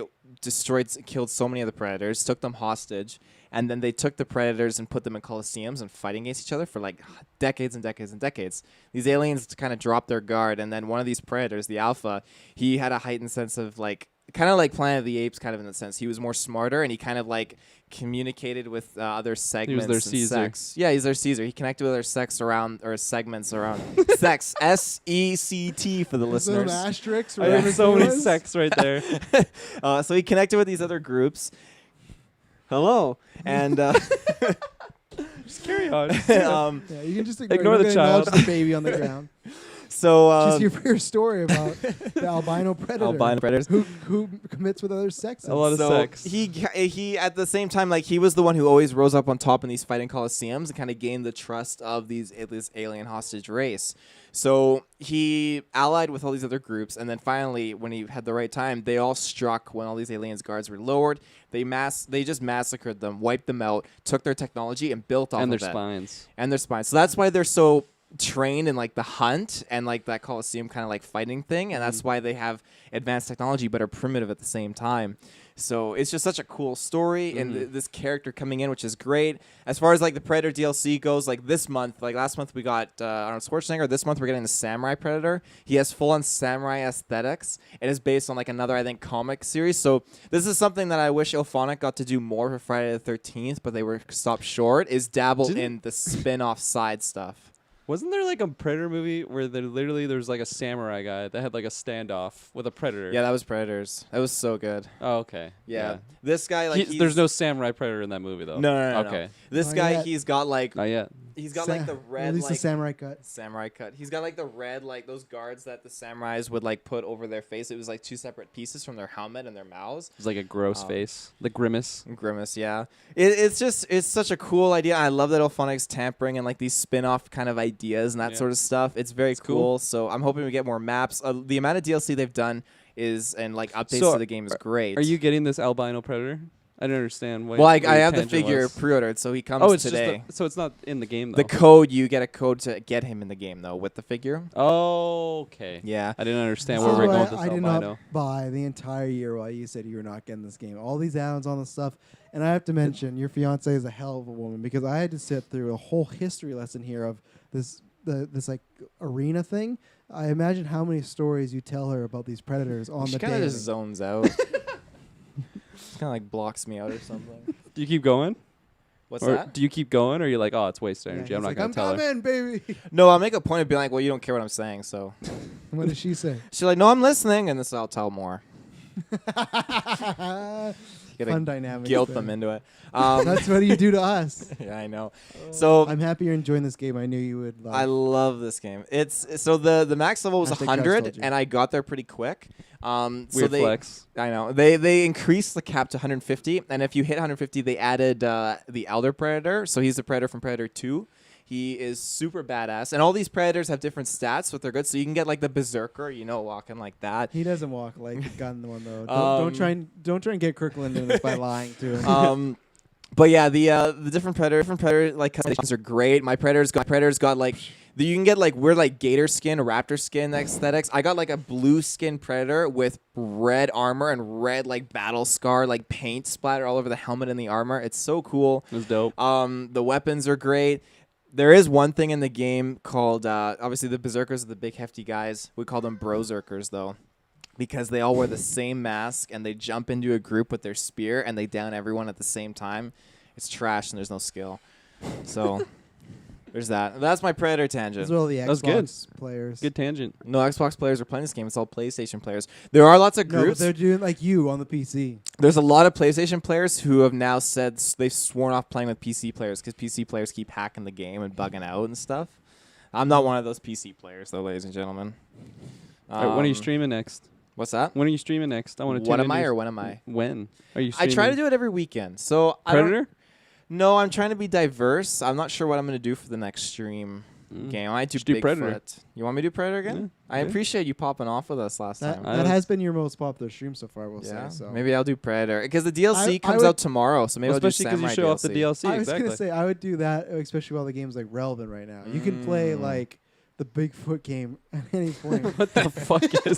killed so many of the Predators, took them hostage, and then they took the Predators and put them in coliseums and fighting against each other for like decades and decades and decades. These aliens kind of dropped their guard, and then one of these Predators, the Alpha, he had a heightened sense of like kind of like Planet of the Apes, kind of in the sense he was more smarter, and he kind of like communicated with other segments. their and Caesar. Sex. Yeah, he's their Caesar. He connected with other segments around sex. SECT for the Is there an listeners. asterisk? I have whatever so it many was? sex right there. So he connected with these other groups. Hello, and Just carry on. um, Yeah, you can just Ignore you're the gonna acknowledge child. the baby on the ground. so Just hear your story about the albino predator. albino predators. Who commits with other sexes. A lot of So sex. he at the same time, like he was the one who always rose up on top in these fighting coliseums and kind of gained the trust of this alien hostage race. So he allied with all these other groups, and then finally, when he had the right time, they all struck when all these aliens guards were lowered. They just massacred them, wiped them out, took their technology, and built off and of their it. spines. And their spines. So that's why they're so trained in like the hunt and like that Coliseum kind of like fighting thing, and that's why they have advanced technology but are primitive at the same time. So it's just such a cool story and this character coming in, which is great. As far as like the Predator DLC goes, like this month, like last month we got Arnold Schwarzenegger. This month we're getting the Samurai Predator. He has full-on samurai aesthetics. It is based on like another, I think, comic series. So this is something that I wish Ilphonic got to do more for Friday the 13th, but they were stopped short. Is dabble in the spin-off side stuff. Wasn't there like a Predator movie where there's like a samurai guy that had like a standoff with a predator? Yeah, that was Predators. That was so good. Oh, okay. Yeah. This guy, like, There's no samurai predator in that movie though. No. Okay. This Not guy, yet. he's got like, Not yet. he's got like the red, At least like the samurai cut. samurai cut. He's got like the red, like those guards that the samurais would like put over their face. It was like two separate pieces from their helmet and their mouths. It's like a gross face. The grimace. Grimace, yeah. It's such a cool idea. I love that Ilphonic's tampering and like these spin-off kind of ideas and that Yeah. sort of stuff. It's very cool. cool. So I'm hoping we get more maps. The amount of DLC they've done and like updates So to the game is great. Are you getting this albino predator? I didn't understand. Well, I your have the tangent figure was. pre-ordered, so he comes Oh, it's today. so it's not in the game though. The code, you get a code to get him in the game though with the figure. Oh, okay. Yeah. I didn't understand This where is we're why going with this I did albino. not buy the entire year while you said you were not getting this game. All these add-ons on the stuff, and I have to mention your fiance is a hell of a woman because I had to sit through a whole history lesson here of this like arena thing. I imagine how many stories you tell her about these predators on She the kind of day. just zones out. She kind of like blocks me out or something. Do you keep going? What's Or that? do you keep going, or you're like, oh, it's wasted Yeah, energy. I'm he's not like, gonna tell her. coming, baby. No, I'll make a point of being like, well, you don't care what I'm saying, so. What does she say? She's like, no, I'm listening, and this I'll tell more. You gotta Fun dynamic. guilt there. them into it. That's what you do to us. Yeah, I know. So I'm happy you're enjoying this game. I knew you would. I love this game. It's so the max level was Hashtag Travis 100, told you. and I got there pretty quick. So Weird flex. I know they increased the cap to 150, and if you hit 150, they added the Elder Predator. So he's the Predator from Predator 2. He is super badass, and all these Predators have different stats, but they're good. So you can get like the Berserker, walking like that. He doesn't walk like the gun one though. Um, Don't try and get Kirklin into this by lying to him. But yeah, the different predator like customizations are great. My predator's got like you can get like weird like gator skin, raptor skin aesthetics. I got like a blue skin predator with red armor and red like battle scar like paint splatter all over the helmet and the armor. It's so cool. It was dope. The weapons are great. There is one thing in the game called obviously the berserkers are the big hefty guys. We call them brozerkers though, because they all wear the same mask and they jump into a group with their spear and they down everyone at the same time. It's trash and there's no skill. So there's that. That's my Predator tangent. As well, the was good. Xbox players. Good tangent. No Xbox players are playing this game. It's all PlayStation players. There are lots of No, but groups. they're doing like you on the PC. There's a lot of PlayStation players who have now said they've sworn off playing with PC players because PC players keep hacking the game and bugging out and stuff. I'm not one of those PC players, though, ladies and gentlemen. All right, when are you streaming next? What's that? When are you streaming next? I want to. What am I or when am I? When are you? I Streaming? try to do it every weekend. So Predator. No, I'm trying to be diverse. I'm not sure what I'm going to do for the next stream game. I might do Just do Bigfoot. Predator. You want me to do Predator again? Yeah. I Yeah. appreciate you popping off with us last That, time. I that was- has been your most popular stream so far, we'll Yeah, say. So maybe I'll do Predator because the DLC I comes would- out tomorrow. So maybe Well, I'll do especially because you Samurai show off the DLC. I was Exactly. gonna say I would do that, especially while the game's like relevant right now. You can play like the Bigfoot game at any point. What the fuck is?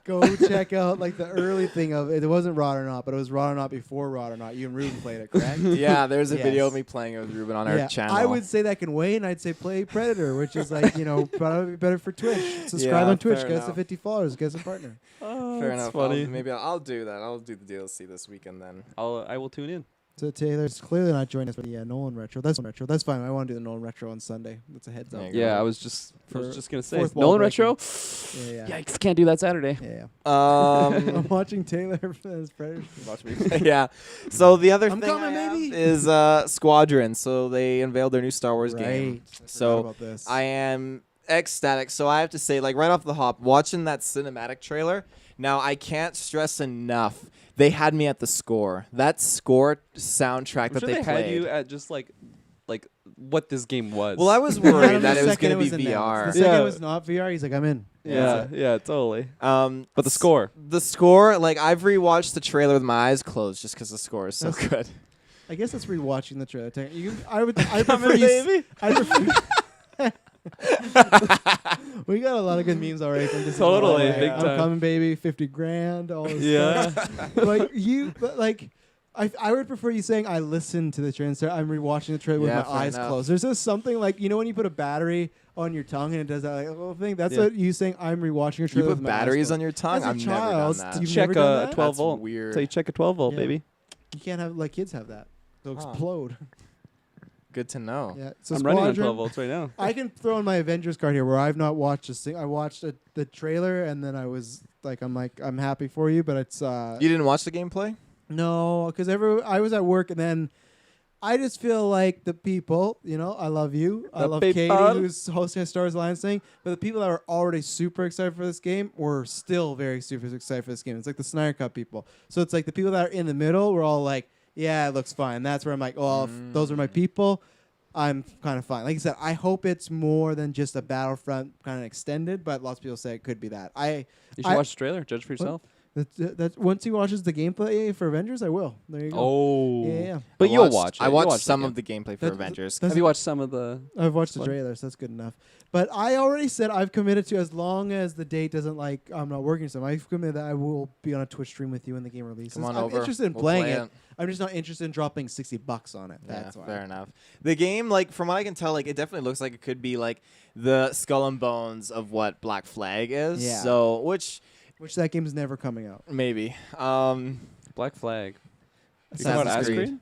Go check out like the early thing of it. It wasn't Rod or Not, but it was Rod or Not before Rod or Not. You and Ruben played it, correct? Yeah, there's a video of Yes. me playing it with Ruben on our channel. I would say that can wait, and I'd say play Predator, which is like probably better for Twitch. Subscribe Yeah, on Twitch, fair get us to enough. 50 followers, get us a partner. Oh, Fair that's enough. funny. Maybe I'll do that. I'll do the DLC this weekend then. I will tune in. So Taylor's clearly not joining us for the Nolan retro. That's fine. I want to do the Nolan retro on Sunday. That's a heads up. There you go. Yeah, I was just For gonna say fourth wall Nolan breaking. retro. Yeah. Yikes! Can't do that Saturday. Yeah. Um, I'm watching Taylor for his Predator. watch me. Yeah. So the other I'm thing coming, I have baby. is Squadron. So they unveiled their new Star Wars game. Right. I forgot So about this. I am ecstatic. So I have to say, like right off the hop, watching that cinematic trailer. Now I can't stress enough. They had me at the score. That score soundtrack I'm that sure they they played. had you at just like what this game was. Well, I was Adam, worried the that it was second going to be announced. VR. The second Yeah. it was not VR, he's like, I'm in. Yeah, yeah, totally. But But the score. The score, like I've rewatched the trailer with my eyes closed just because the score is so good. I guess that's rewatching the trailer. I prefer Coming, you. baby. I prefer. We got a lot of good memes already from this. Totally, big I'm time. coming, baby. 50 grand. All this Yeah. stuff. I would prefer you saying I listened to the trailer. I'm rewatching the trailer with Yeah, my fair eyes enough. closed. There's just something like when you put a battery on your tongue and it does that like, little thing. That's Yeah. what you saying. I'm rewatching your You trailer. put with my eyes batteries closed. on your tongue? As a I've child, never done that. you've Check never done a that? 12 That's volt. weird. So you check a 12 volt, Yeah. baby. You can't have kids have that. They'll Huh. explode. Good to know. Yeah. So I'm running on Squadron- 12 volts right now. I can throw in my Avengers card here, where I've not watched a thing. I watched the trailer, and then I'm happy for you, but it's You didn't watch the gameplay? no, because I was at work, and then I just feel like the people, I love you, I The love people. Katie, who's hosting a Star Wars Alliance thing, but the people that were already super excited for this game were still very super excited for this game. It's like the Snyder Cut people. So it's like the people that are in the middle were all like, yeah, it looks fine. That's where I'm like, oh, if those are my people, I'm kind of fine. Like I said, I hope it's more than just a Battlefront kind of extended, but lots of people say it could be that. You should watch the trailer. Judge for yourself. That's once he watches the gameplay for Avengers, I will. There you go. Oh. Yeah. But I you'll watched- watch it. I You'll watched watch some the of the gameplay for That- Avengers. that's- Have you watched some of the? I've watched the What? trailers. That's good enough. But I already said I've committed to, as long as the date doesn't I'm not working some. I've committed that I will be on a Twitch stream with you when the game releases. Come on I'm over. interested in We'll playing play it. I'm just not interested in dropping $60 on it. Yeah, That's why. fair enough. The game, like from what I can tell, like it definitely looks like it could be like the skull and bones of what Black Flag is. Yeah. So, which That game's never coming out. maybe. Black Flag. You Assassin's talking about Creed. Creed?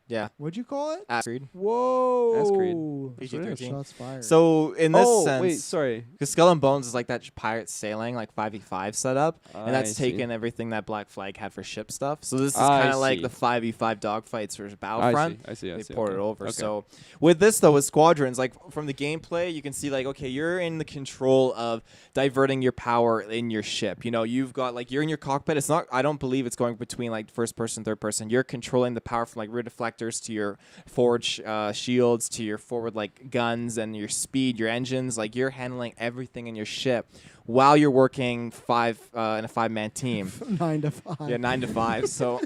Yeah. What'd you call it? Creed. Whoa. Creed. PG-13. Shots fired. So in this Oh sense, wait, sorry. because Skull and Bones is like that pirate sailing, like 5v5 setup, and that's I see. taken everything that Black Flag had for ship stuff. So this is I kind of like see. the 5v5 dogfights for I Battlefront. see. They poured it okay. over. Okay. So with this though, with Squadrons, like from the gameplay, you can see like, okay, you're in the control of diverting your power in your ship. You know, you've got like you're in your cockpit. It's not. I don't believe it's going between like first person, third person. You're controlling the power from like rear deflectors to your forward shields to your forward like guns and your speed, your engines. Like you're handling everything in your ship while you're working in a 5-man team. 9 to 5. Yeah, 9 to 5. So.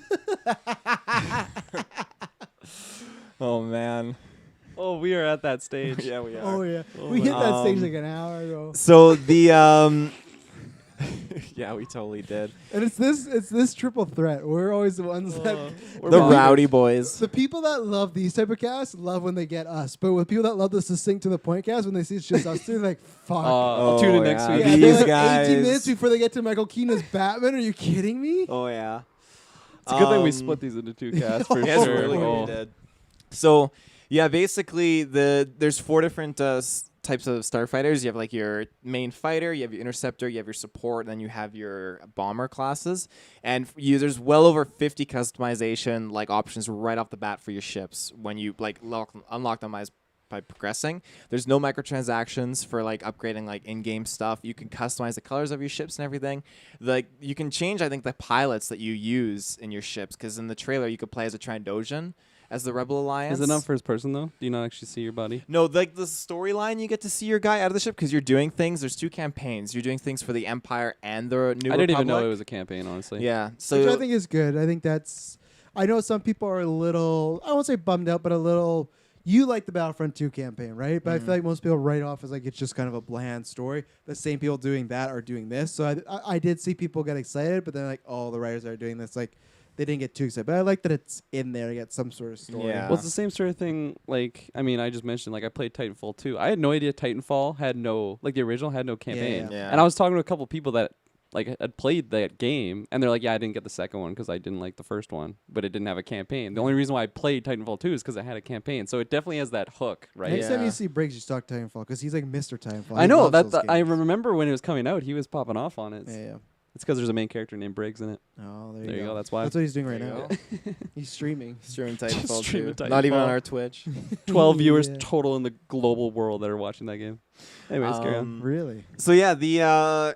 Oh man. Oh, we are at that stage. Yeah, we are. Oh yeah. Oh, We hit that stage Um, like an hour ago. So the yeah, we totally did. And it's this triple threat. We're always the ones that We're The bonkers. rowdy boys. the people that love these type of casts love when they get us. But with people that love the succinct to the point cast, when they see it's just us, they're like, fuck. I'll tune in next yeah. week. yeah, these they're like guys. 18 minutes before they get to Michael Keaton's Batman. Are you kidding me? Oh yeah. It's a good thing we Um, split these into two casts for Yes, sure. really, Oh. we did. So yeah, basically there's 4 different types of starfighters. You have like your main fighter, you have your interceptor, you have your support, and then you have your bomber classes. And there's well over 50 customization like options right off the bat for your ships when you like unlock them as by progressing. There's no microtransactions for like upgrading like in-game stuff. You can customize the colors of your ships and everything. Like you can change, I think, the pilots that you use in your ships, because in the trailer you could play as a Trandoshan as the Rebel Alliance. Is it not first person though? Do you not actually see your body? No, like the storyline, you get to see your guy out of the ship because you're doing things. There's 2 campaigns. You're doing things for the Empire and the New I Republic. didn't even know it was a campaign, honestly. Yeah, so Which I think is good. I think that's. I know some people are a little. I won't say bummed out, but a little. You like the Battlefront 2 campaign, right? But I feel like most people write off as like it's just kind of a bland story. The same people doing that are doing this. So I did see people get excited, but then like, oh, the writers are doing this. Like, they didn't get too excited. But I like that it's in there to get some sort of story. Yeah. Well, it's the same sort of thing. Like, I mean, I just mentioned, like, I played Titanfall 2. I had no idea Titanfall had no, like, the original had no campaign. Yeah. And I was talking to a couple people that, like, had played that game, and they're like, yeah, I didn't get the second one because I didn't like the first one, but it didn't have a campaign. The only reason why I played Titanfall 2 is because it had a campaign. So it definitely has that hook, right? Next time Yeah. you see Briggs, you talk Titanfall because he's like Mr. Titanfall. I He know. loves those I games. remember when it was coming out, he was popping off on it. Yeah. It's because there's a main character named Briggs in it. Oh, There you go. That's why. That's what he's doing right There now. you He's streaming. streaming Titanfall Streaming 2. Not even on Titanfall. our Twitch. 12 viewers Yeah. total in the global world that are watching that game. Anyways, carry on. Really? So yeah, the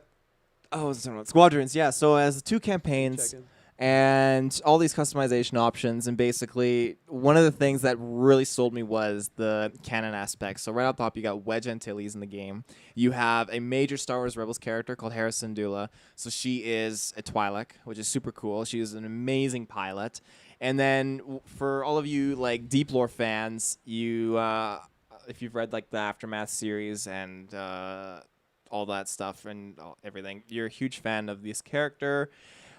Squadrons. Yeah, so as 2 campaigns. Check in. And all these customization options, and basically one of the things that really sold me was the canon aspect. So right off the top, you got Wedge Antilles in the game. You have a major Star Wars Rebels character called Hera Syndulla. So she is a Twi'lek, which is super cool. She is an amazing pilot. And then for all of you like deep lore fans, you if you've read like the Aftermath series and all that stuff and everything, you're a huge fan of this character.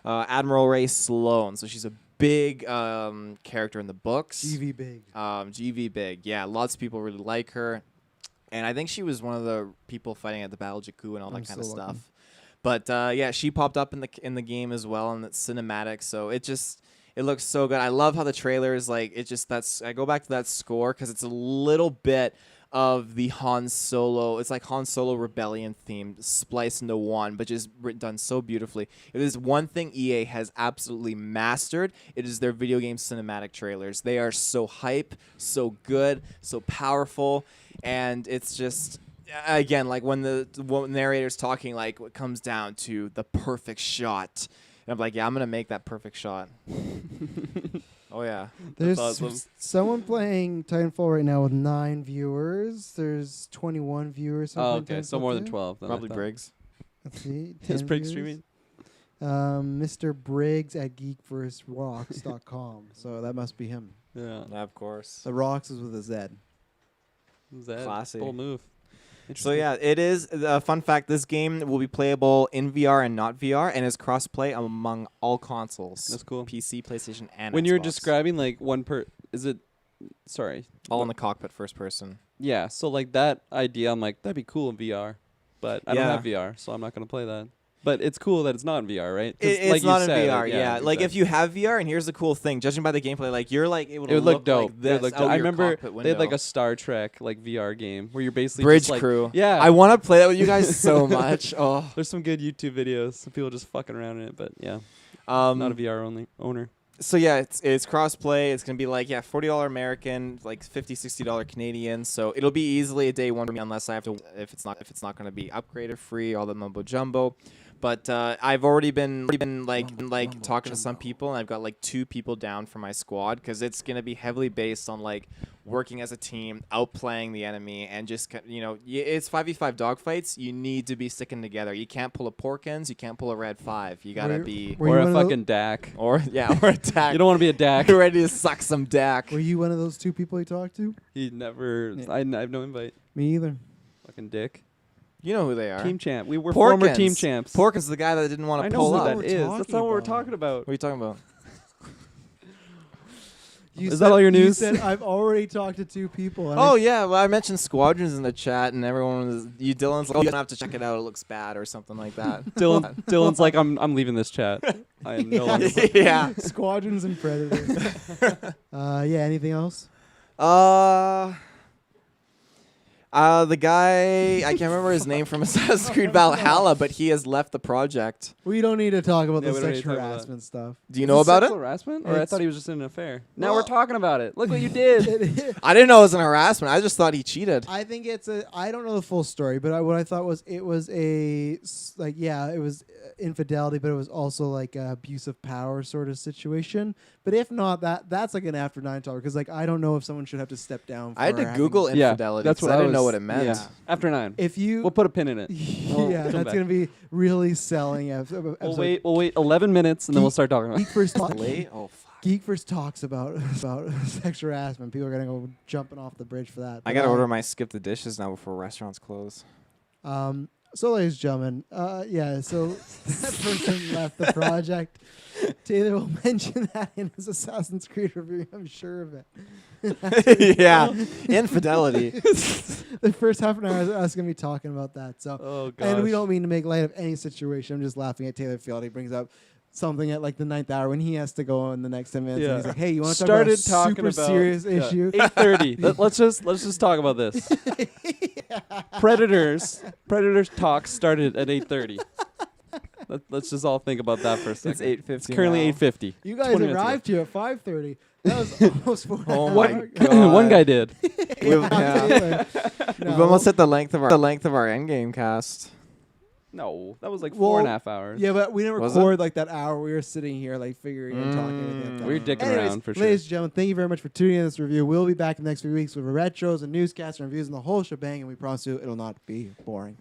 Admiral Ray Sloan. So she's a big character in the books. GV big. GV big. Yeah, lots of people really like her. And I think she was one of the people fighting at the Battle of Jakku and all that I'm kind of so stuff. lucky. But yeah, she popped up in the game as well, and it's cinematic. So it looks so good. I love how the trailer is like. I go back to that score because it's a little bit of the Han Solo. It's like Han Solo Rebellion theme spliced into one, but just done so beautifully. If there's one thing EA has absolutely mastered, it is their video game cinematic trailers. They are so hype, so good, so powerful, and it's just, again, like when the narrator's talking, like what comes down to the perfect shot. And I'm like, yeah, I'm going to make that perfect shot. Oh, yeah. There's awesome. someone playing Titanfall right now with 9 viewers. There's 21 viewers. Oh, something okay. So Titanfall more than 2. 12. Then I Probably thought. Briggs. Let's see. Is 10 Briggs viewers. streaming? Mr. Briggs at GeekVerseRocks.com. So that must be him. Yeah. Of course. The Rocks is with a Z. That Classy. bold move. So yeah, it is a fun fact. This game will be playable in VR and not VR, and is cross-play among all consoles. That's cool. PC, PlayStation, and When Xbox. you're describing like is it? Sorry. all in the cockpit, first person. Yeah. So like that idea, I'm like that'd be cool in VR, but I don't Yeah. have VR, so I'm not gonna play that. But it's cool that it's not in VR, right? 'Cause It's like you not in said, VR, yeah. Like if exactly. you have VR, and here's the cool thing: judging by the gameplay, like you're like able to It would look dope. like this out I your remember cockpit they had like window. a Star Trek like VR game where you're basically Bridge just, like, Crew. Yeah, I want to play that with you guys so much. Oh, there's some good YouTube videos of people just fucking around in it, but yeah, um, not a VR only owner. So yeah, it's cross-play. It's gonna be like $40 American, like $50-$60 Canadian. So it'll be easily a day one for me, unless I have to if it's not gonna be upgraded free, all the mumbo jumbo. But I've already been talking to some people, and I've got like 2 people down for my squad because it's gonna be heavily based on like working as a team, outplaying the enemy, and just it's 5v5 dogfights. You need to be sticking together. You can't pull a Porkins. You can't pull a Red 5. You gotta be Were Or you a one of tho- fucking DAC. or a DAC. You don't want to be a DAC. You're ready to suck some DAC. Were you one of those 2 people he talked to? He never. Yeah. I have no invite. Me either. Fucking dick. You know who they are. Team champ. We were Porkins. former team champs. Porkins is the guy that didn't want I to know pull who up. that What is. we're That's not what we're talking talking about. What are you talking about? You Is that all your You news? said I've already talked to 2 people. And Oh yeah, well I mentioned Squadrons in the chat, and everyone was Dylan's like, oh, you don't have to check it out. It looks bad or something like that. Dylan's like, I'm leaving this chat. I am no longer. Yeah. Squadrons and Predators. Yeah. Anything else? The guy I can't remember his name from Assassin's Creed Valhalla, but he has left the project. We don't need to talk about Yeah, the we don't need to sexual talk about harassment stuff. Do you know about Sexual it? harassment? Or I It's- thought he was just in an affair. Now Well- we're talking about it. Look what you did. I didn't know it was an harassment. I just thought he cheated. I think I don't know the full story, but what I thought was it was it was infidelity, but it was also like a abuse of power sort of situation. But if not, that's like an after 9 talk because like I don't know if someone should have to step down. I had for to having- Google Yeah, infidelity. that's 'cause what I I didn't know was- what it meant. Yeah. After 9. If you We'll put a pin in it. We'll yeah, come that's back. gonna be really selling. We'll wait 11 minutes and then we'll start talking about it. Late? Oh fuck. Geekverse talks about sexual harassment. People are gonna go jumping off the bridge for that. I gotta order my skip the dishes now before restaurants close. So, ladies and gentlemen, so that person left the project. Taylor will mention that in his Assassin's Creed review. I'm sure of it. Yeah, infidelity. The first half an hour is us going to be talking about that. So, Oh, gosh. and we don't mean to make light of any situation. I'm just laughing at Taylor Field. He brings up something at like the 9th hour when he has to go in the next 10 minutes. Yeah. And he's like, "Hey, you want to talk about a super serious issue?" 8:30. Let's just talk about this. Predators talk started at 8:30. Let's just all think about that for a second. It's 8:50. It's currently 8:50. You guys 20 minutes arrived here at 5:30. That was almost 4 Oh hours. my ago. God. One guy did. We've Taylor. We've almost hit the length of our endgame cast. No, that was like Well, 4.5 hours. Yeah, but we didn't Was it? record like that hour. We were sitting here like figuring and talking. And We were dicking Anyways, around for sure. ladies and gentlemen, thank you very much for tuning in to this review. We'll be back in the next few weeks with retros and newscasts and reviews and the whole shebang, and we promise you it'll not be boring.